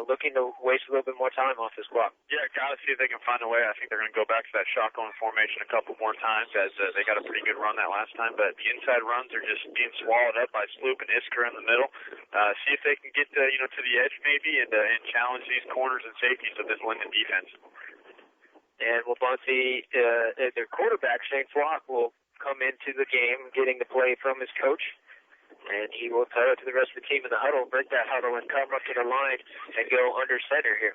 looking to waste a little bit more time off this clock. Yeah, got to see if they can find a way. I think they're going to go back to that shotgun formation a couple more times, as they got a pretty good run that last time. But the inside runs are just being swallowed up by Sloop and Iskra in the middle. See if they can get to the edge maybe and challenge these corners and safeties of this Lyndon defense. And Wabaunsee, their quarterback, Shane Flock, will come into the game getting the play from his coach. And he will tell it to the rest of the team in the huddle, break that huddle, and come up to the line and go under center here.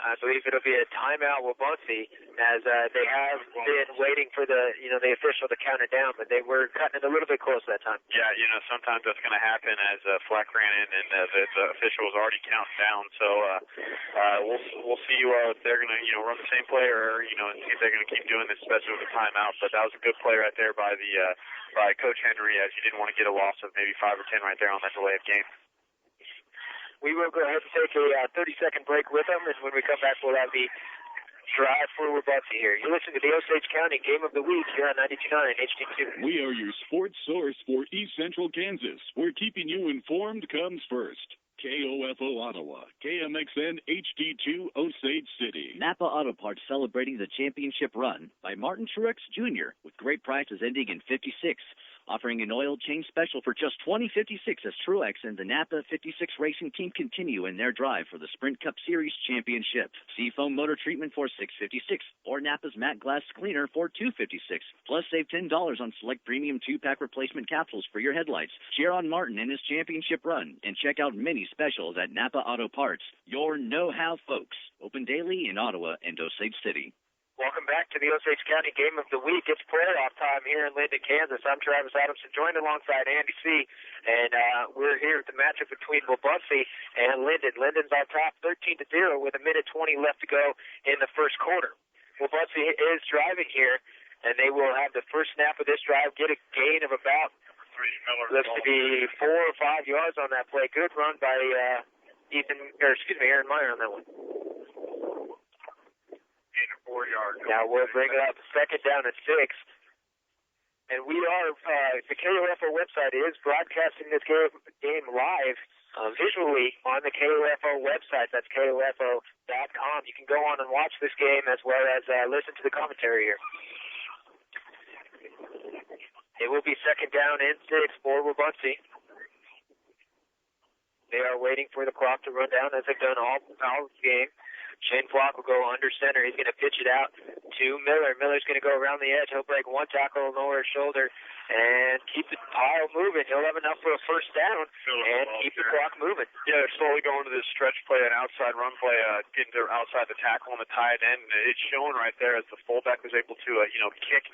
I believe it'll be a timeout Wabaunsee, as they have been waiting for the official to count it down, but they were cutting it a little bit close that time. Yeah, sometimes that's going to happen as Fleck ran in and the official was already counting down. So we'll see if they're going to run the same play or and see if they're going to keep doing this, especially with the timeout. But that was a good play right there by Coach Henry, as you didn't want to get a loss of maybe 5 or 10 right there on that delay of game. We will go ahead and take a 30-second break with them, and when we come back, we'll have the drive for Wabaunsee here. You're listening to the Osage County Game of the Week here on 92.9 HD2. We are your sports source for East Central Kansas, where keeping you informed comes first. KOFO Ottawa, KMXN HD2 Osage City. Napa Auto Parts celebrating the championship run by Martin Truex Jr. with great prices ending in 56. Offering an oil change special for just $20.56 as Truex and the Napa 56 racing team continue in their drive for the Sprint Cup Series championship. Seafoam motor treatment for $6.56 or Napa's matte glass cleaner for $2.56. Plus save $10 on select premium 2-pack replacement capsules for your headlights. Cheer on Martin in his championship run and check out many specials at Napa Auto Parts. Your know-how folks. Open daily in Ottawa and Osage City. Welcome back to the Osage County Game of the Week. It's playoff time here in Lyndon, Kansas. I'm Travis Adamson, joined alongside Andy C. And we're here at the matchup between Wabaunsee and Lyndon. Lyndon's on top 13-0 with 1:20 left to go in the first quarter. Wabaunsee is driving here, and they will have the first snap of this drive, get a gain of about, looks to be 4 or 5 yards on that play. Good run by Aaron Meyer on that one. 4 yards. Now we'll bring it up second down at 6. And we are, the KOFO website is broadcasting this game live visually on the KOFO website. That's KOFO.com. You can go on and watch this game as well as listen to the commentary here. It will be second down and 6 for Wabaunsee. They are waiting for the clock to run down as they've done all game. Shane Flock will go under center. He's going to pitch it out to Miller. Miller's going to go around the edge. He'll break one tackle lower his shoulder and keep the pile moving. He'll have enough for a first down and keep the clock moving. Yeah, they're slowly going to this stretch play, an outside run play, getting to outside the tackle on the tight end. It's showing right there as the fullback was able to, kick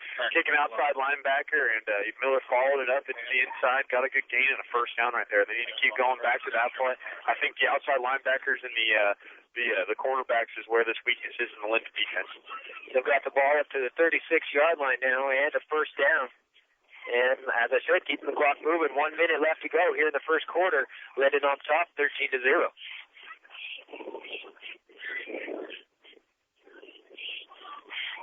an outside linebacker, and Miller followed it up into the inside, got a good gain and a first down right there. They need to keep going back to that play. I think the outside linebackers and the cornerbacks is where this weakness is in the Lyndon defense. They've got the ball up to the 36-yard line now and a first down. And as I said, keeping the clock moving. 1 minute left to go here in the first quarter. Lyndon on top, 13-0.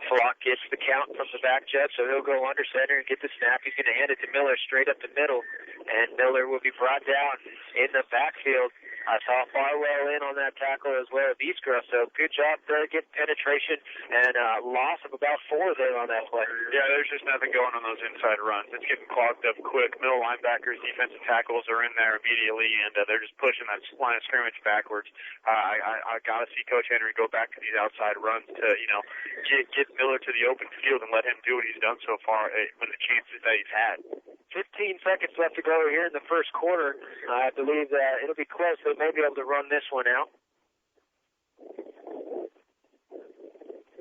Flock gets the count from the back jet, so he'll go under center and get the snap. He's going to hand it to Miller straight up the middle, and Miller will be brought down in the backfield. I saw Farwell in on that tackle as well as Iskra, so good job there, getting penetration, and a loss of about 4 there on that play. Yeah, there's just nothing going on those inside runs. It's getting clogged up quick. Middle linebackers, defensive tackles are in there immediately, and they're just pushing that line of scrimmage backwards. I got to see Coach Henry go back to these outside runs to, get Miller to the open field and let him do what he's done so far with the chances that he's had. 15 seconds left to go here in the first quarter. I believe that it'll be close. They may be able to run this one out.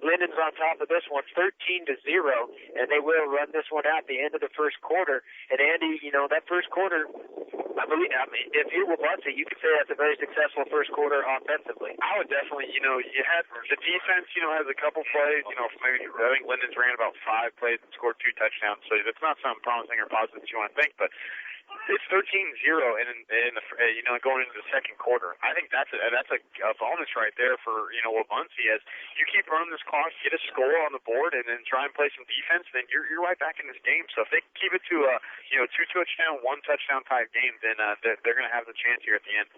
Lyndon's on top of this one, 13-0, and they will run this one out at the end of the first quarter. And Andy, that first quarter, I mean, if you were Wabaunsee, you could say that's a very successful first quarter offensively. I would definitely, you had the defense, has a couple plays, maybe I think Lyndon's ran about 5 plays and scored 2 touchdowns, so that's not something promising or positive that you want to think, but It's 13-0 in the going into the second quarter. I think that's a bonus right there for Wabaunsee. As you keep running this clock, get a score on the board, and then try and play some defense, then you're right back in this game. So if they keep it to a 2-touchdown, 1-touchdown type game, then they're going to have the chance here at the end.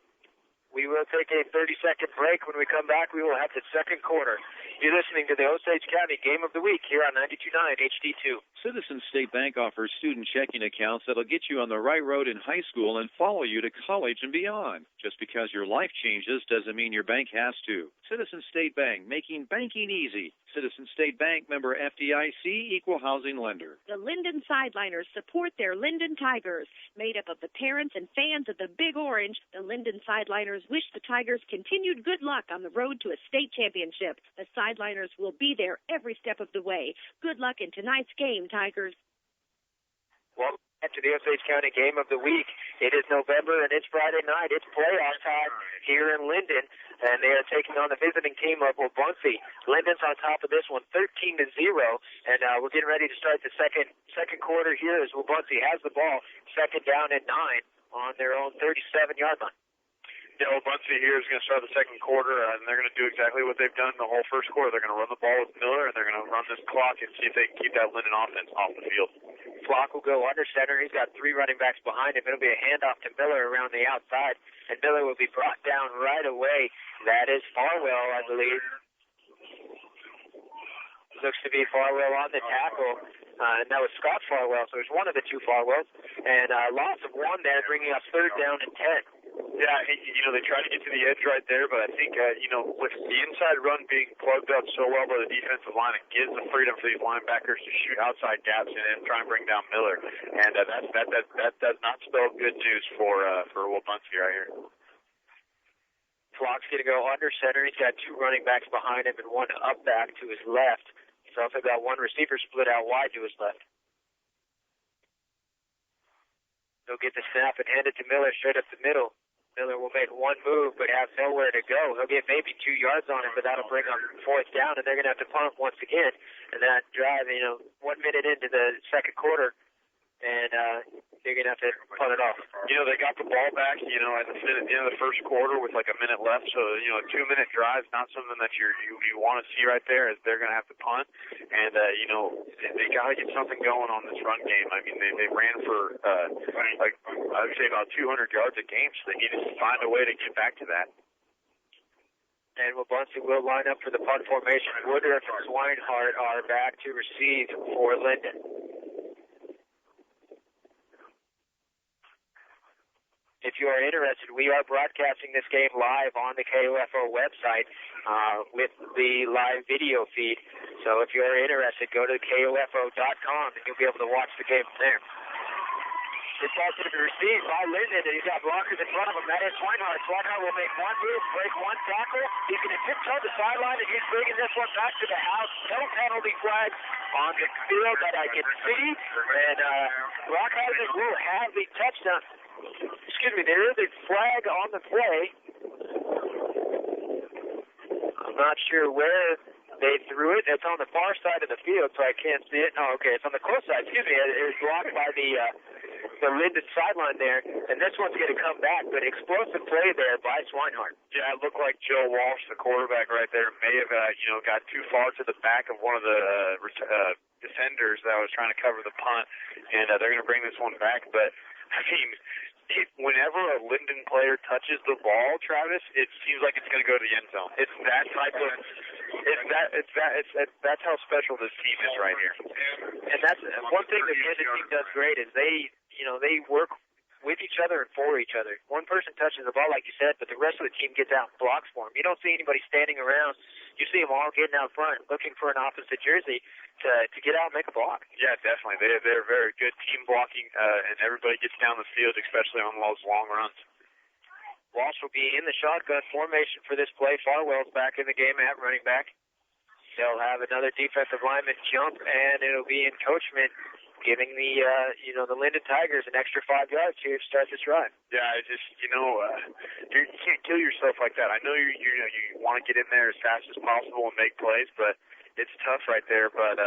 We will take a 30-second break. When we come back, we will have the second quarter. You're listening to the Osage County Game of the Week here on 92.9 HD2. Citizens State Bank offers student checking accounts that'll get you on the right road in high school and follow you to college and beyond. Just because your life changes doesn't mean your bank has to. Citizens State Bank, making banking easy. Citizens State Bank, member FDIC, equal housing lender. The Lyndon Sideliners support their Lyndon Tigers. Made up of the parents and fans of the Big Orange, the Lyndon Sideliners wish the Tigers continued good luck on the road to a state championship. The Sideliners will be there every step of the way. Good luck in tonight's game, Tigers. Welcome back to the Osage County Game of the Week. It is November, and it's Friday night. It's playoff time here in Lyndon, and they are taking on the visiting team of Wabaunsee. Lyndon's on top of this one, 13-0, and we're getting ready to start the second quarter here as Wabaunsee has the ball, second down and 9 on their own 37-yard line. Yeah, Wabaunsee here is going to start the second quarter, and they're going to do exactly what they've done the whole first quarter. They're going to run the ball with Miller, and they're going to run this clock and see if they can keep that Lyndon offense off the field. Flock will go under center. He's got 3 running backs behind him. It'll be a handoff to Miller around the outside, and Miller will be brought down right away. That is Farwell, I believe. Looks to be Farwell on the tackle, and that was Scott Farwell, so it's one of the 2 Farwells. And loss of 1 there, bringing up third down and 10. Yeah, they try to get to the edge right there, but I think, with the inside run being plugged up so well by the defensive line, it gives the freedom for these linebackers to shoot outside gaps and try and bring down Miller. And that does not spell good news for Wabaunsee right here. Flock's going to go under center. He's got 2 running backs behind him and 1 up back to his left. He's also got 1 receiver split out wide to his left. He'll get the snap and hand it to Miller straight up the middle. Miller will make 1 move but have nowhere to go. He'll get maybe 2 yards on him, but that'll bring up 4th down, and they're going to have to punt once again. And that drive, 1 minute into the second quarter, and they're going to have to punt it off. They got the ball back, at the end of the first quarter with like a minute left. So, a 2-minute drive is not something that you want to see right there, as they're going to have to punt. And, they got to get something going on this run game. I mean, they ran for, I would say about 200 yards a game, so they need to find a way to get back to that. And Wabaunsee will line up for the punt formation. Woodruff and Swinehart are back to receive for Lyndon. If you are interested, we are broadcasting this game live on the KOFO website with the live video feed. So if you are interested, go to KOFO.com and you'll be able to watch the game from there. This ball's going to be received by Lyndon, and he's got blockers in front of him. That is Swinehart. Swinehart will make 1 move, break 1 tackle. He's going to tiptoe the sideline, and he's bringing this one back to the house. No penalty flag on the field that I can see. And Rockhausen will have the touchdown. Excuse me, there is a flag on the play. I'm not sure where they threw it. It's on the far side of the field, so I can't see it. Oh, okay, it's on the close side. Excuse me, it was blocked by the Lyndon sideline there, and this one's going to come back, but explosive play there by Swinehart. Yeah, it looked like Joe Walsh, the quarterback right there, may have, got too far to the back of one of the defenders that was trying to cover the punt, and they're going to bring this one back, but I mean, whenever a Lyndon player touches the ball, Travis, it seems like it's going to go to the end zone. It's that type of, that's how special this team is right here. And that's one thing the Kansas team does great is they work with each other and for each other. One person touches the ball, like you said, but the rest of the team gets out and blocks for him. You don't see anybody standing around. You see them all getting out front, looking for an opposite jersey to get out and make a block. Yeah, definitely. They're very good team blocking, and everybody gets down the field, especially on those long runs. Walsh will be in the shotgun formation for this play. Farwell's back in the game at running back. They'll have another defensive lineman jump, and it'll be encroachment, giving the Lyndon Tigers an extra 5 yards here to start this drive. Yeah, it's just you can't kill yourself like that. I know you want to get in there as fast as possible and make plays, but it's tough right there. But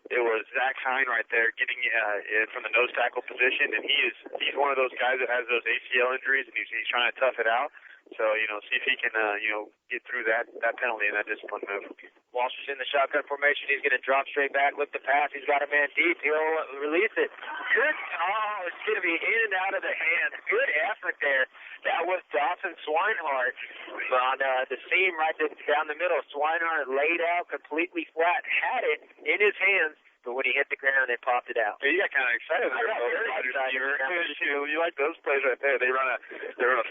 it was Zach Hine right there getting from the nose tackle position, and he's one of those guys that has those ACL injuries, and he's trying to tough it out. So, see if he can, get through that penalty and that discipline move. Walsh is in the shotgun formation. He's going to drop straight back, look the pass. He's got a man deep. He'll release it. Good. Oh, it's going to be in and out of the hands. Good effort there. That was Dawson Swinehart on the seam right down the middle. Swinehart laid out completely flat, had it in his hands. But when he hit the ground, it popped it out. Yeah, you got kind of excited there, you like those plays right there. They run a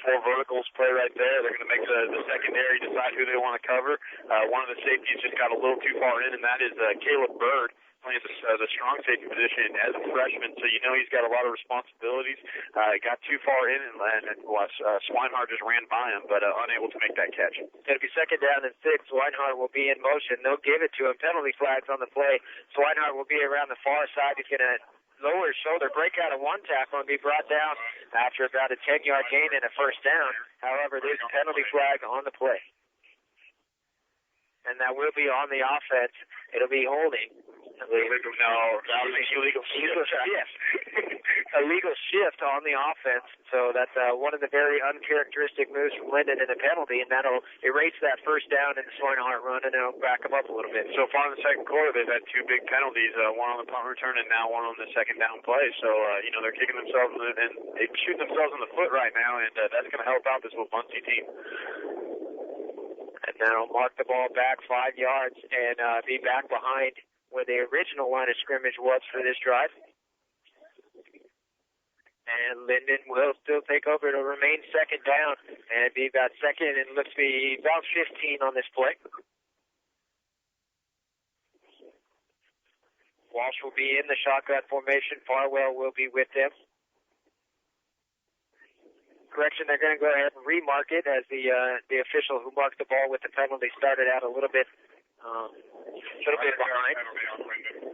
four verticals play right there. They're going to make the secondary decide who they want to cover. One of the safeties just got a little too far in, and that is Caleb Bird, playing the strong safety position as a freshman. So he's got a lot of responsibilities. Got too far in, and Swinehart just ran by him, but unable to make that catch. It'll be second down and 6. Swinehart will be in motion. They'll give it to him. Penalty flags on the play. Swinehart will be around the far side. He's going to lower his shoulder, break out of one tackle, and be brought down after about a 10-yard gain and a first down. However, there's a penalty flag on the play. And that will be on the offense. It'll be holding. Illegal shift. Illegal shift on the offense. So that's one of the very uncharacteristic moves from Lyndon in a penalty, and that'll erase that first down in the Swinehart run, and it'll back them up a little bit. So far in the second quarter, they've had two big penalties, one on the punt return and now one on the second down play. So, they're kicking themselves and they shoot themselves in the foot right now, and that's going to help out this Wabaunsee team. And that'll mark the ball back 5 yards and be back behind where the original line of scrimmage was for this drive. And Lyndon will still take over. It'll remain second down and be about second and looks to be about 15 on this play. Walsh will be in the shotgun formation. Farwell will be with them. Correction, they're going to go ahead and remark it as the official who marked the ball with the penalty started out a little bit behind.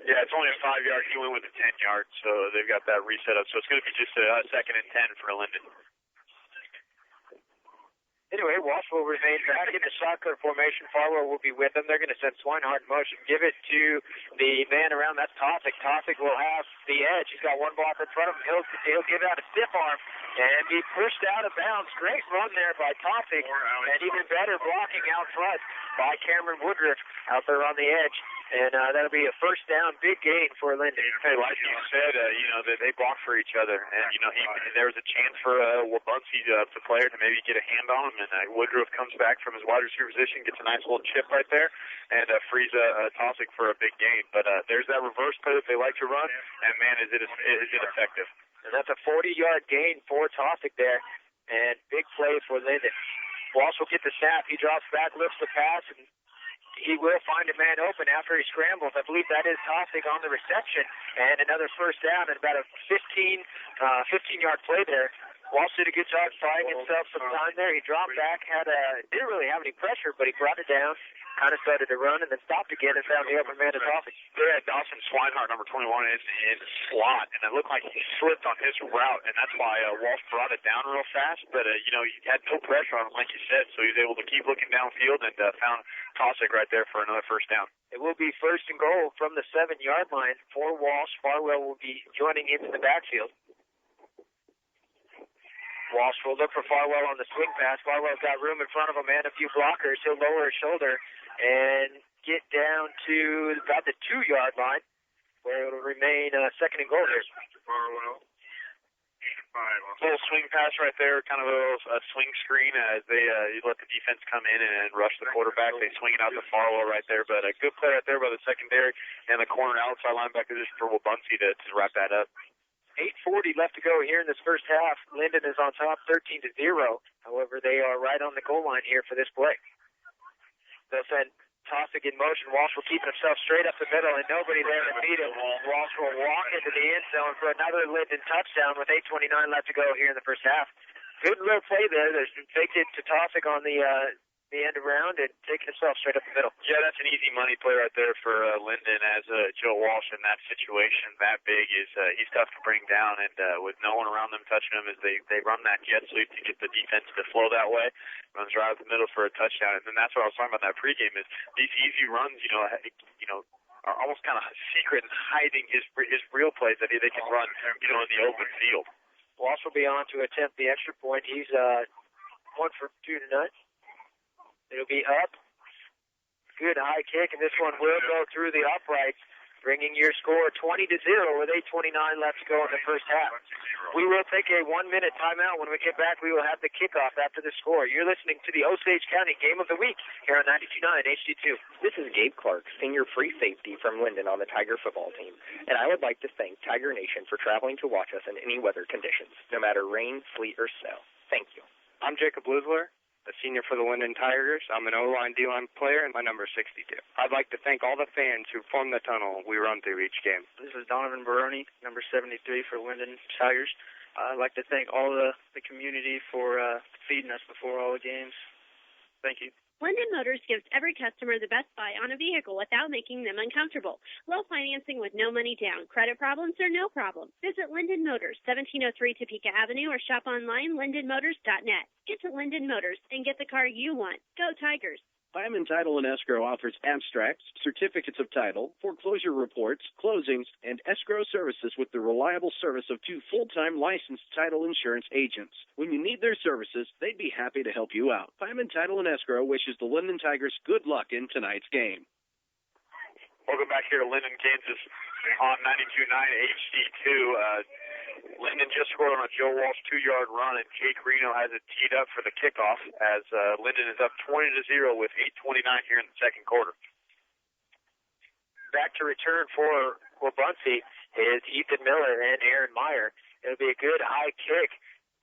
Yeah, it's only a 5-yard. He went with a 10-yard, so they've got that reset up. So it's going to be just a second and 10 for Lyndon. Anyway, Walsh will remain back in the shotgun formation. Farwell will be with them. They're going to send Swinehart in motion. Give it to the man around. That's Tossick. Tossick will have the edge. He's got one block in front of him. He'll give out a stiff arm and be pushed out of bounds. Great run there by Tossick, and even better blocking out front by Cameron Woodruff out there on the edge. And that'll be a first down, big gain for Lyndon. Hey, like you said, that they block for each other. And, there was a chance for Wabaunsee, the player, to maybe get a hand on him. And Woodruff comes back from his wide receiver position, gets a nice little chip right there, and frees Tossick for a big gain. But there's that reverse play that they like to run, and, man, is it effective. And that's a 40-yard gain for Tossick there, and big play for Lyndon. Walsh will get the snap. He drops back, lifts the pass, and he will find a man open after he scrambles. I believe that is Tossick on the reception, and another first down and about a 15-yard play there. Walsh did a good job buying himself some time there. He dropped back, didn't really have any pressure, but he brought it down, kind of started to run, and then stopped again and found the open man to Tossick. They had Dawson Swinehart, number 21, in the slot, and it looked like he slipped on his route, and that's why Walsh brought it down real fast. But, he had no pressure on him, like you said, so he was able to keep looking downfield and found Tossick right there for another first down. It will be first and goal from the 7-yard line for Walsh. Farwell will be joining him in the backfield. Walsh will look for Farwell on the swing pass. Farwell's got room in front of him and a few blockers. He'll lower his shoulder and get down to about the 2-yard line, where it'll remain second and goal here. Farwell. Little swing pass right there, kind of a swing screen as they let the defense come in and rush the quarterback. They swing it out to Farwell right there, but a good play right there by the secondary and the corner outside linebacker just for Wabaunsee to wrap that up. 8:40 left to go here in this first half. Lyndon is on top 13-0. However, they are right on the goal line here for this play. They'll send Tossick in motion. Walsh will keep himself straight up the middle, and nobody there to beat him. Walsh will walk into the end zone for another Lyndon touchdown with 8:29 left to go here in the first half. Good little play there. There's been faked it to Tossick on the end around and taking himself straight up the middle. Yeah, that's an easy money play right there for Lyndon as Joe Walsh in that situation. That big is he's tough to bring down, and with no one around them touching him as they run that jet sweep to get the defense to flow that way. Runs right up the middle for a touchdown, and then that's what I was talking about in that pregame is these easy runs, are almost kind of secret and hiding his real plays that they can run, in the open field. Walsh will be on to attempt the extra point. He's 1 for 2 tonight. It'll be up. Good high kick, and this one will go through the uprights, bringing your score 20-0 with 8:29 left to go in the first half. We will take a 1-minute timeout. When we get back, we will have the kickoff after the score. You're listening to the Osage County Game of the Week here on 92.9 HD2. This is Gabe Clark, senior free safety from Lyndon on the Tiger football team, and I would like to thank Tiger Nation for traveling to watch us in any weather conditions, no matter rain, sleet, or snow. Thank you. I'm Jacob Luzler, a senior for the Lyndon Tigers. I'm an O-line, D-line player, and my number is 62. I'd like to thank all the fans who form the tunnel we run through each game. This is Donovan Baroni, number 73 for Lyndon Tigers. I'd like to thank all the community for feeding us before all the games. Thank you. Lyndon Motors gives every customer the best buy on a vehicle without making them uncomfortable. Low financing with no money down. Credit problems are no problem. Visit Lyndon Motors, 1703 Topeka Avenue, or shop online, lyndonmotors.net. Get to Lyndon Motors and get the car you want. Go Tigers. Fireman Title and Escrow offers abstracts, certificates of title, foreclosure reports, closings, and escrow services with the reliable service of 2 full-time licensed title insurance agents. When you need their services, they'd be happy to help you out. Fireman Title and Escrow wishes the Lyndon Tigers good luck in tonight's game. Welcome back here to Lyndon, Kansas on 92.9 HD2. Lyndon just scored on a Joe Walsh 2-yard run, and Jake Reno has it teed up for the kickoff as Lyndon is up 20-0 with 8:29 here in the second quarter. Back to return for Wabaunsee is Ethan Miller and Aaron Meyer. It'll be a good high kick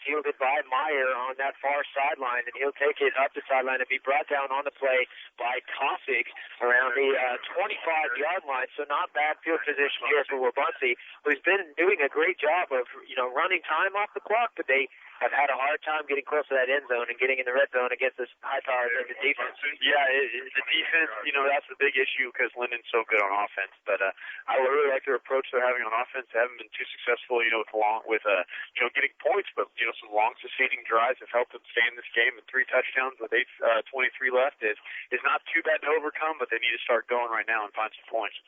fielded by Meyer on that far sideline, and he'll take it up the sideline and be brought down on the play by Kossig around the 25-yard line. So not bad field position here for Wabaunsee, who's been doing a great job of, running time off the clock, but they have had a hard time getting close to that end zone and getting in the red zone against this high-powered defense. Yeah, the defense, that's the big issue because Lyndon's so good on offense. But I really like their approach they're having on offense. They haven't been too successful, with getting points, but, some long succeeding drives have helped them stay in this game. And 3 touchdowns with 8:23 left is not too bad to overcome, but they need to start going right now and find some points.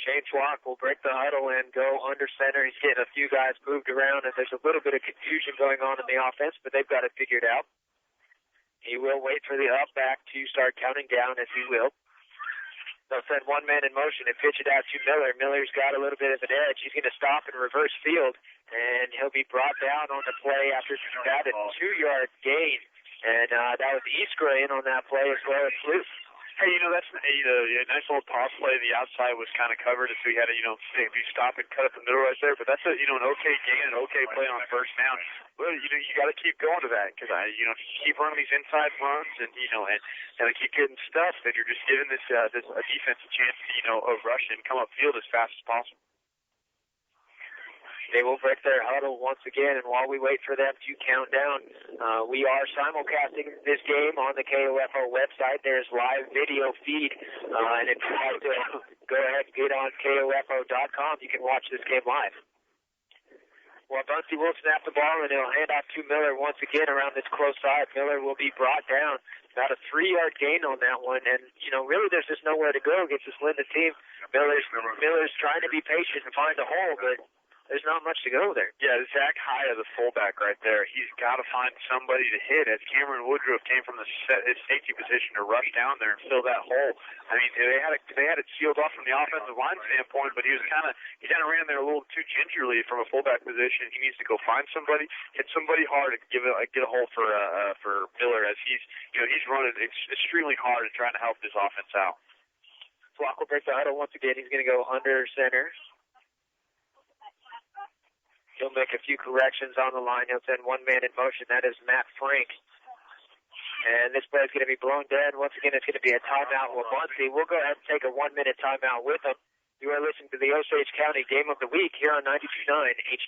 Shane Schwach will break the huddle and go under center. He's getting a few guys moved around, and there's a little bit of confusion going on in the offense, but they've got it figured out. He will wait for the up back to start counting down, as he will. They'll send one man in motion and pitch it out to Miller. Miller's got a little bit of an edge. He's going to stop and reverse field, and he'll be brought down on the play after that a 2-yard gain. And that was Iskra in on that play as well as Luke. Hey, that's a nice little toss play. The outside was kind of covered, so he had to, if you stop and cut up the middle right there. But that's an okay gain, an okay play on first down. Well, you got to keep going to that because if you keep running these inside runs and they keep getting stuff, then you're just giving this a defense a chance to of rush and come upfield as fast as possible. They will break their huddle once again, and while we wait for them to count down, we are simulcasting this game on the KOFO website. There's live video feed, and if you'd like to go ahead and get on KOFO.com, you can watch this game live. Wabaunsee will snap the ball, and he'll hand off to Miller once again around this close side. Miller will be brought down. About a 3-yard gain on that one, and, really there's just nowhere to go against this Lyndon team. Miller's trying to be patient and find a hole, but there's not much to go there. Yeah, Zach Hyatt, the fullback right there, he's got to find somebody to hit as Cameron Woodruff came from his safety position to rush down there and fill that hole. I mean, they had it sealed off from the offensive line standpoint, but he kind of ran there a little too gingerly from a fullback position. He needs to go find somebody, hit somebody hard, and get a hole for Miller as he's running extremely hard and trying to help this offense out. Flock will break the huddle once again. He's going to go under center. He'll make a few corrections on the line. He'll send one man in motion. That is Matt Frank. And this play is going to be blown dead. Once again, it's going to be a timeout with Wabaunsee. We'll go ahead and take a 1-minute timeout with them. You are listening to the Osage County Game of the Week here on 92.9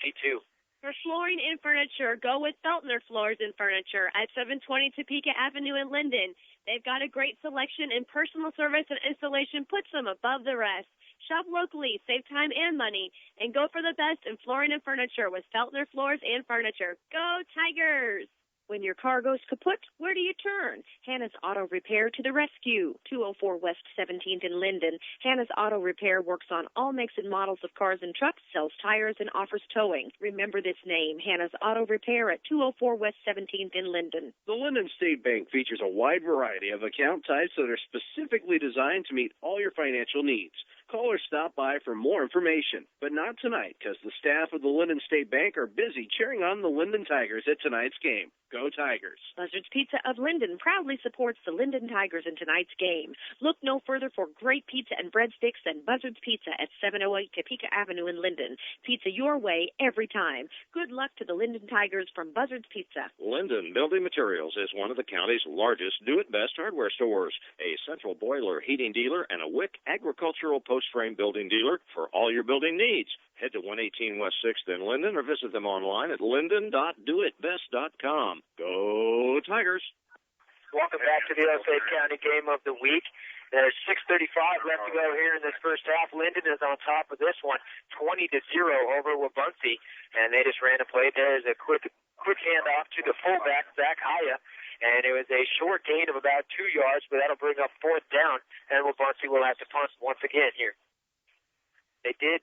HD2. For flooring and furniture, go with Feltner Floors and Furniture at 720 Topeka Avenue in Lyndon. They've got a great selection, and personal service and installation puts them above the rest. Shop locally, save time and money, and go for the best in flooring and furniture with Feltner Floors and Furniture. Go Tigers! When your car goes kaput, where do you turn? Hannah's Auto Repair to the rescue. 204 West 17th in Lyndon. Hannah's Auto Repair works on all makes and models of cars and trucks, sells tires, and offers towing. Remember this name, Hannah's Auto Repair at 204 West 17th in Lyndon. The Lyndon State Bank features a wide variety of account types that are specifically designed to meet all your financial needs. Call or stop by for more information, but not tonight because the staff of the Lyndon State Bank are busy cheering on the Lyndon Tigers at tonight's game. Go Tigers. Buzzards Pizza of Lyndon proudly supports the Lyndon Tigers in tonight's game. Look no further for great pizza and breadsticks than Buzzards Pizza at 708 Topeka Avenue in Lyndon. Pizza your way every time. Good luck to the Lyndon Tigers from Buzzards Pizza. Lyndon Building Materials is one of the county's largest do-it-best hardware stores, a central boiler heating dealer, and a WIC agricultural post-frame building dealer for all your building needs. Head to 118 West 6th in Lyndon or visit them online at lyndon.doitbest.com. Go Tigers! Welcome back to the Osage County Game of the Week. There's 6:35 left to go here in this first half. Lyndon is on top of this one, 20-0 over Wabaunsee, and they just ran a play. There's a quick handoff to the fullback, Zach Haya, and it was a short gain of about 2 yards, but that'll bring up fourth down, and Wabaunsee will have to punt once again here. They did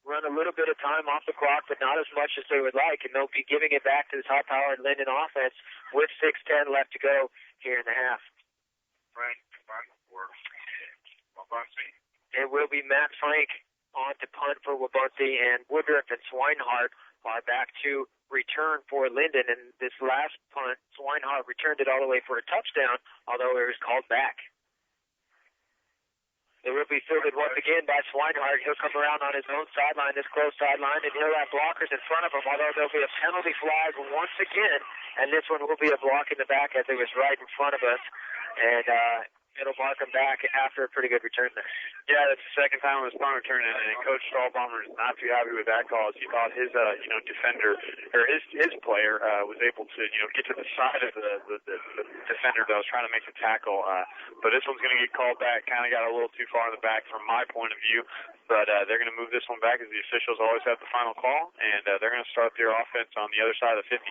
run a little bit of time off the clock, but not as much as they would like, and they'll be giving it back to the top-powered Lyndon offense with 6:10 left to go here in the half. It will be Matt Frank on to punt for Wabaunsee, and Woodruff and Swinehart are back to return for Lyndon. And this last punt, Swinehart returned it all the way for a touchdown, although it was called back. It will be fielded once again by Swinehart. He'll come around on his own sideline, this close sideline, and he'll have blockers in front of him, although there'll be a penalty flag once again, and this one will be a block in the back as it was right in front of us. And it'll mark him back after a pretty good return there. Yeah, that's the second time it was punt return, and Coach Stahlbaumer is not too happy with that call. He thought his, defender or his player was able to, get to the side of the defender that was trying to make the tackle. But this one's going to get called back. Kind of got a little too far in the back from my point of view. But they're going to move this one back as the officials always have the final call, and they're going to start their offense on the other side of the 50.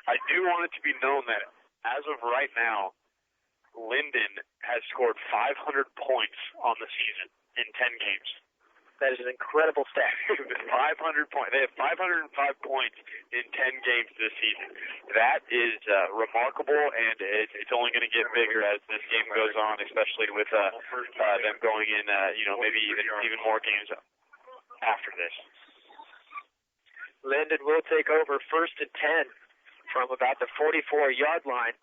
I do want it to be known that as of right now, Lyndon has scored 500 points on the season in 10 games. That is an incredible stat. 500 points. They have 505 points in 10 games this season. That is remarkable, and it's only going to get bigger as this game goes on, especially with them going in, maybe even more games after this. Lyndon will take over 1st and 10 from about the 44-yard line.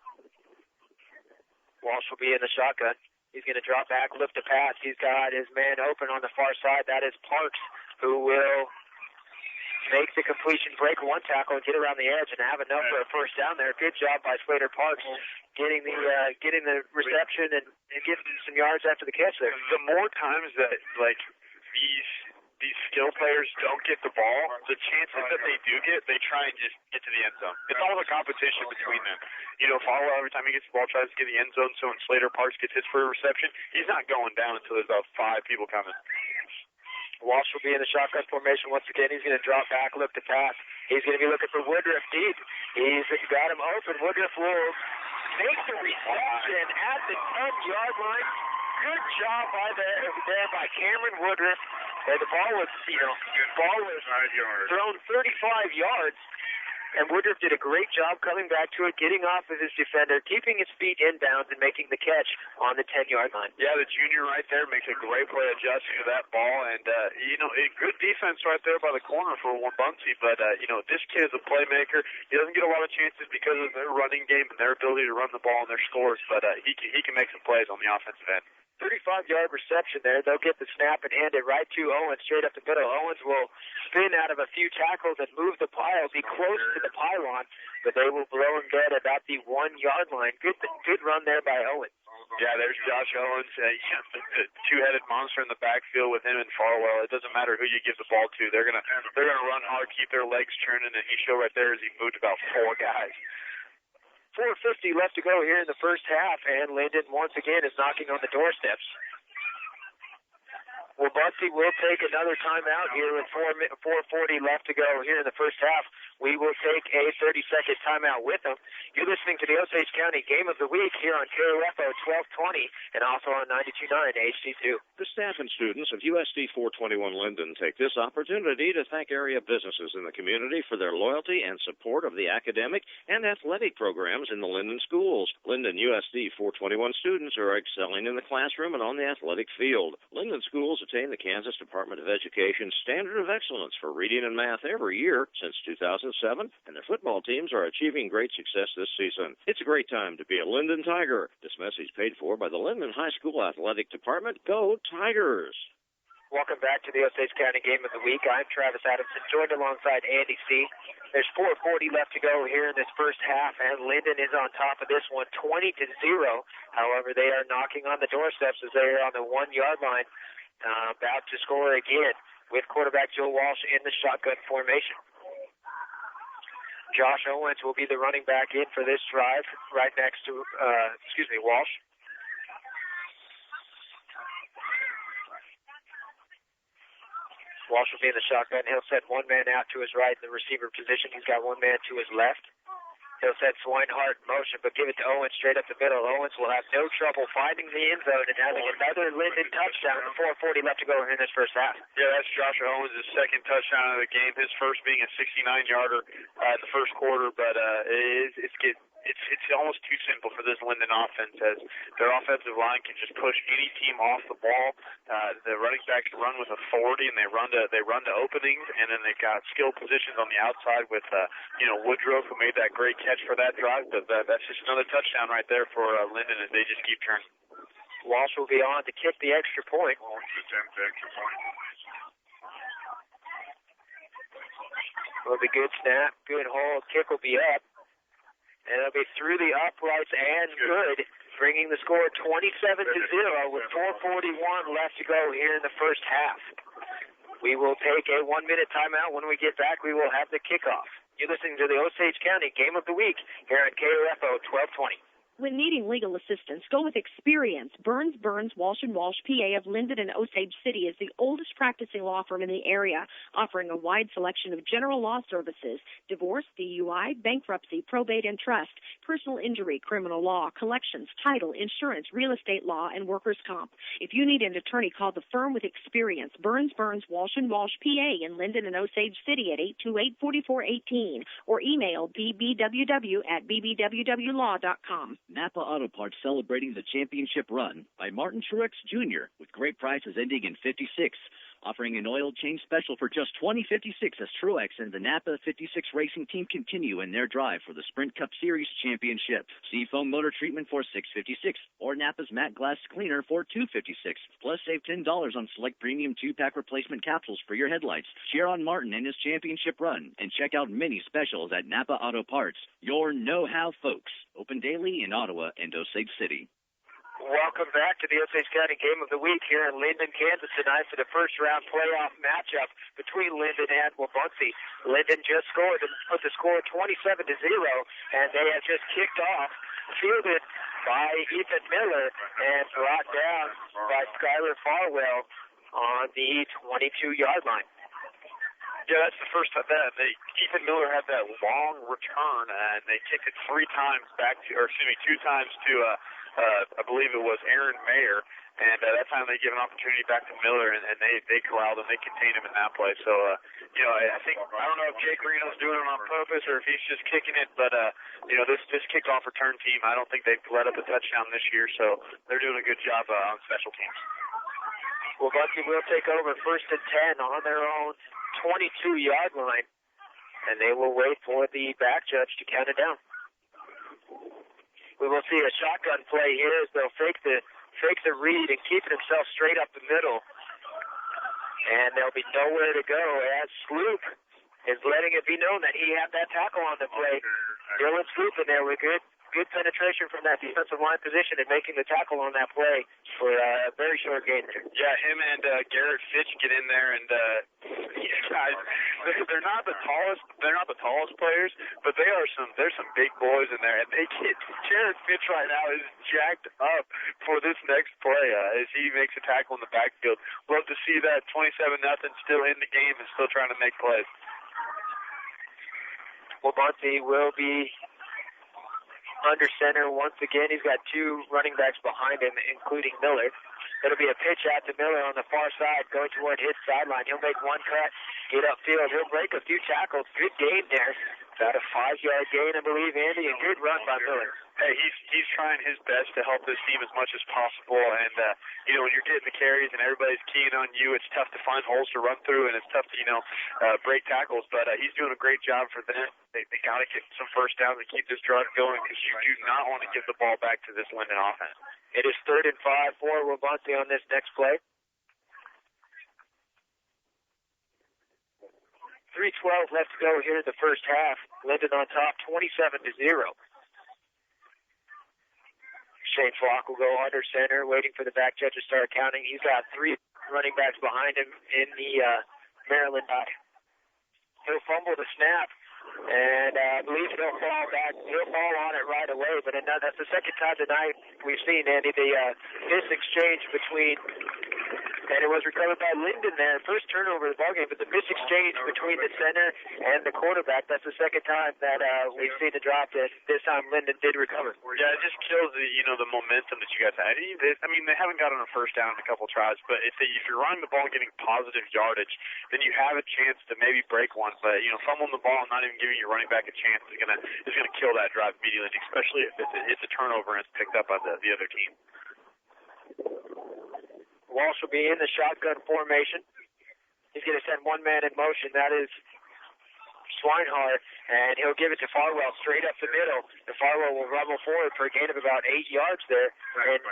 Walsh will be in the shotgun. He's going to drop back, lift a pass. He's got his man open on the far side. That is Parks, who will make the completion, break one tackle, and get around the edge and have enough for a first down there. Good job by Slater Parks getting the reception and getting some yards after the catch there. The more times that, these skill players don't get the ball, the chances that they do get, they try and just get to the end zone. It's all a competition between them. Follow every time he gets the ball, tries to get the end zone, so when Slater Parks gets his for a reception, he's not going down until there's about 5 people coming. Walsh will be in the shotgun formation once again. He's going to drop back, look to pass. He's going to be looking for Woodruff deep. He's got him open. Woodruff will make the reception at the 10-yard line. Good job by Cameron Woodruff. The ball was thrown 35 yards, and Woodruff did a great job coming back to it, getting off of his defender, keeping his feet inbounds, and making the catch on the 10-yard line. Yeah, the junior right there makes a great play adjusting to that ball, and a good defense right there by the corner for Wabaunsee. But this kid is a playmaker. He doesn't get a lot of chances because of their running game and their ability to run the ball and their scores, but he can make some plays on the offensive end. 35-yard reception there. They'll get the snap and hand it right to Owens, straight up the middle. Owens will spin out of a few tackles and move the pile, be close to the pylon, but they will blow him dead about the 1-yard line. Good run there by Owens. Yeah, there's Josh Owens, the two-headed monster in the backfield with him and Farwell. It doesn't matter who you give the ball to. They're gonna run hard, keep their legs churning, and he showed right there as he moved about 4 guys. 4:50 left to go here in the first half, and Lyndon once again is knocking on the doorsteps. Wabaunsee will take another timeout here with 4:40 left to go here in the first half. We will take a 30-second timeout with them. You're listening to the Osage County Game of the Week here on KOFO 1220 and also on 92.9 HD2. The staff and students of USD 421 Lyndon take this opportunity to thank area businesses in the community for their loyalty and support of the academic and athletic programs in the Lyndon schools. Lyndon USD 421 students are excelling in the classroom and on the athletic field. Lyndon schools attain the Kansas Department of Education Standard of Excellence for reading and math every year since 2007, and their football teams are achieving great success this season. It's a great time to be a Lyndon Tiger. This message paid for by the Lyndon High School Athletic Department. Go Tigers! Welcome back to the Osage County Game of the Week. I'm Travis Adamson, joined alongside Andy C. There's 4:40 left to go here in this first half, and Lyndon is on top of this one, 20-0. However, they are knocking on the doorsteps as they are on the 1-yard line, about to score again with quarterback Joe Walsh in the shotgun formation. Josh Owens will be the running back in for this drive, right next to, Walsh. Walsh will be in the shotgun. He'll set one man out to his right in the receiver position. He's got one man to his left. He'll set Swinehart in motion, but give it to Owens straight up the middle. Owens will have no trouble finding the end zone and having another Lyndon touchdown with 4:40 left to go in this first half. Yeah, that's Josh Owens' second touchdown of the game. His first being a 69-yarder in the first quarter, but it's almost too simple for this Lyndon offense, as their offensive line can just push any team off the ball. The running backs run with authority, and they run to openings, and then they've got skill positions on the outside with Woodruff, who made that great catch for that drive. But that's just another touchdown right there for Lyndon as they just keep turning. Walsh will be on to kick the extra point. Will be good snap, good hold. Kick will be up. And it'll be through the uprights and good, bringing the score 27-0 with 4:41 left to go here in the first half. We will take a 1-minute timeout. When we get back, we will have the kickoff. You're listening to the Osage County Game of the Week here at KOFO 1220. When needing legal assistance, go with Experience. Burns, Walsh & Walsh, PA of Lyndon and Osage City is the oldest practicing law firm in the area, offering a wide selection of general law services, divorce, DUI, bankruptcy, probate and trust, personal injury, criminal law, collections, title, insurance, real estate law, and workers' comp. If you need an attorney, call the firm with Experience. Burns, Walsh & Walsh, PA in Lyndon and Osage City at 828-4418 or email bbww@bbwwlaw.com. Napa Auto Parts celebrating the championship run by Martin Truex Jr. with great prices ending in 56. Offering an oil change special for just $20.56 as Truex and the Napa 56 racing team continue in their drive for the Sprint Cup Series championship. Seafoam motor treatment for $6.56 or Napa's matte glass cleaner for $2.56. Plus save $10 on select premium 2-pack replacement capsules for your headlights. Cheer on Martin and his championship run and check out many specials at Napa Auto Parts. Your know-how folks. Open daily in Ottawa and Osage City. Welcome back to the Osage County Game of the Week here in Lyndon, Kansas tonight for the first-round playoff matchup between Lyndon and Wabaunsee. Lyndon just scored and put the score 27-0, and they have just kicked off, fielded by Ethan Miller and brought down by Skylar Farwell on the 22-yard line. Yeah, that's the first time that Ethan Miller had that long return, and they kicked it two times to I believe it was Aaron Mayer, and that time they give an opportunity back to Miller, and they corralled him, they contained him in that play. So, I don't know if Jake Reno's doing it on purpose or if he's just kicking it, but, this kickoff return team, I don't think they've let up a touchdown this year, so they're doing a good job on special teams. Wabaunsee will take over 1st and 10 on their own 22-yard line, and they will wait for the back judge to count it down. We will see a shotgun play here as they'll fake the read and keep it himself straight up the middle. And there'll be nowhere to go as Sloop is letting it be known that he had that tackle on the play. Dylan Sloop in there with good penetration from that defensive line position and making the tackle on that play for a very short gain there. Yeah, him and Garrett Fitch get in there, and guys, they're not the tallest players, but there's some big boys in there, and Garrett Fitch right now is jacked up for this next play as he makes a tackle in the backfield. Love to see that 27-0 still in the game and still trying to make plays. Wabaunsee will be under center once again. He's got two running backs behind him, including Miller. It'll be a pitch out to Miller on the far side, going toward his sideline. He'll make one cut, get upfield. He'll break a few tackles. Good gain there. About a 5-yard gain, I believe, Andy. A good run by Miller. Hey, he's trying his best to help this team as much as possible. And, when you're getting the carries and everybody's keying on you, it's tough to find holes to run through, and it's tough to, break tackles. But he's doing a great job for them. They got to get some first downs and keep this drive going, because you do not want to give the ball back to this Lyndon offense. It is 3rd and 5 for Wabaunsee on this next play. 3:12 left to go here in the first half. Lyndon on top, 27-0. Shane Flock will go under center, waiting for the back judge to start counting. He's got 3 running backs behind him in the Maryland back. He'll fumble the snap, and I believe he'll fall back. He'll fall on it right away, but that's the second time tonight we've seen, Andy, the exchange between, and it was recovered by Lyndon there. First turnover of the ballgame, but the exchange between the center and the quarterback, that's the second time that we've seen the drop. This time Lyndon did recover. Yeah, it just kills the momentum that you guys had. I mean, they haven't gotten a first down in a couple tries, but if you're running the ball and getting positive yardage, then you have a chance to maybe break one. But, fumbling the ball and not even giving your running back a chance is gonna kill that drive immediately, especially if it's a turnover and it's picked up by the other team. Walsh will be in the shotgun formation. He's going to send one man in motion. That is Swinehart, and he'll give it to Farwell straight up the middle. The Farwell will rumble forward for a gain of about 8 yards there. And,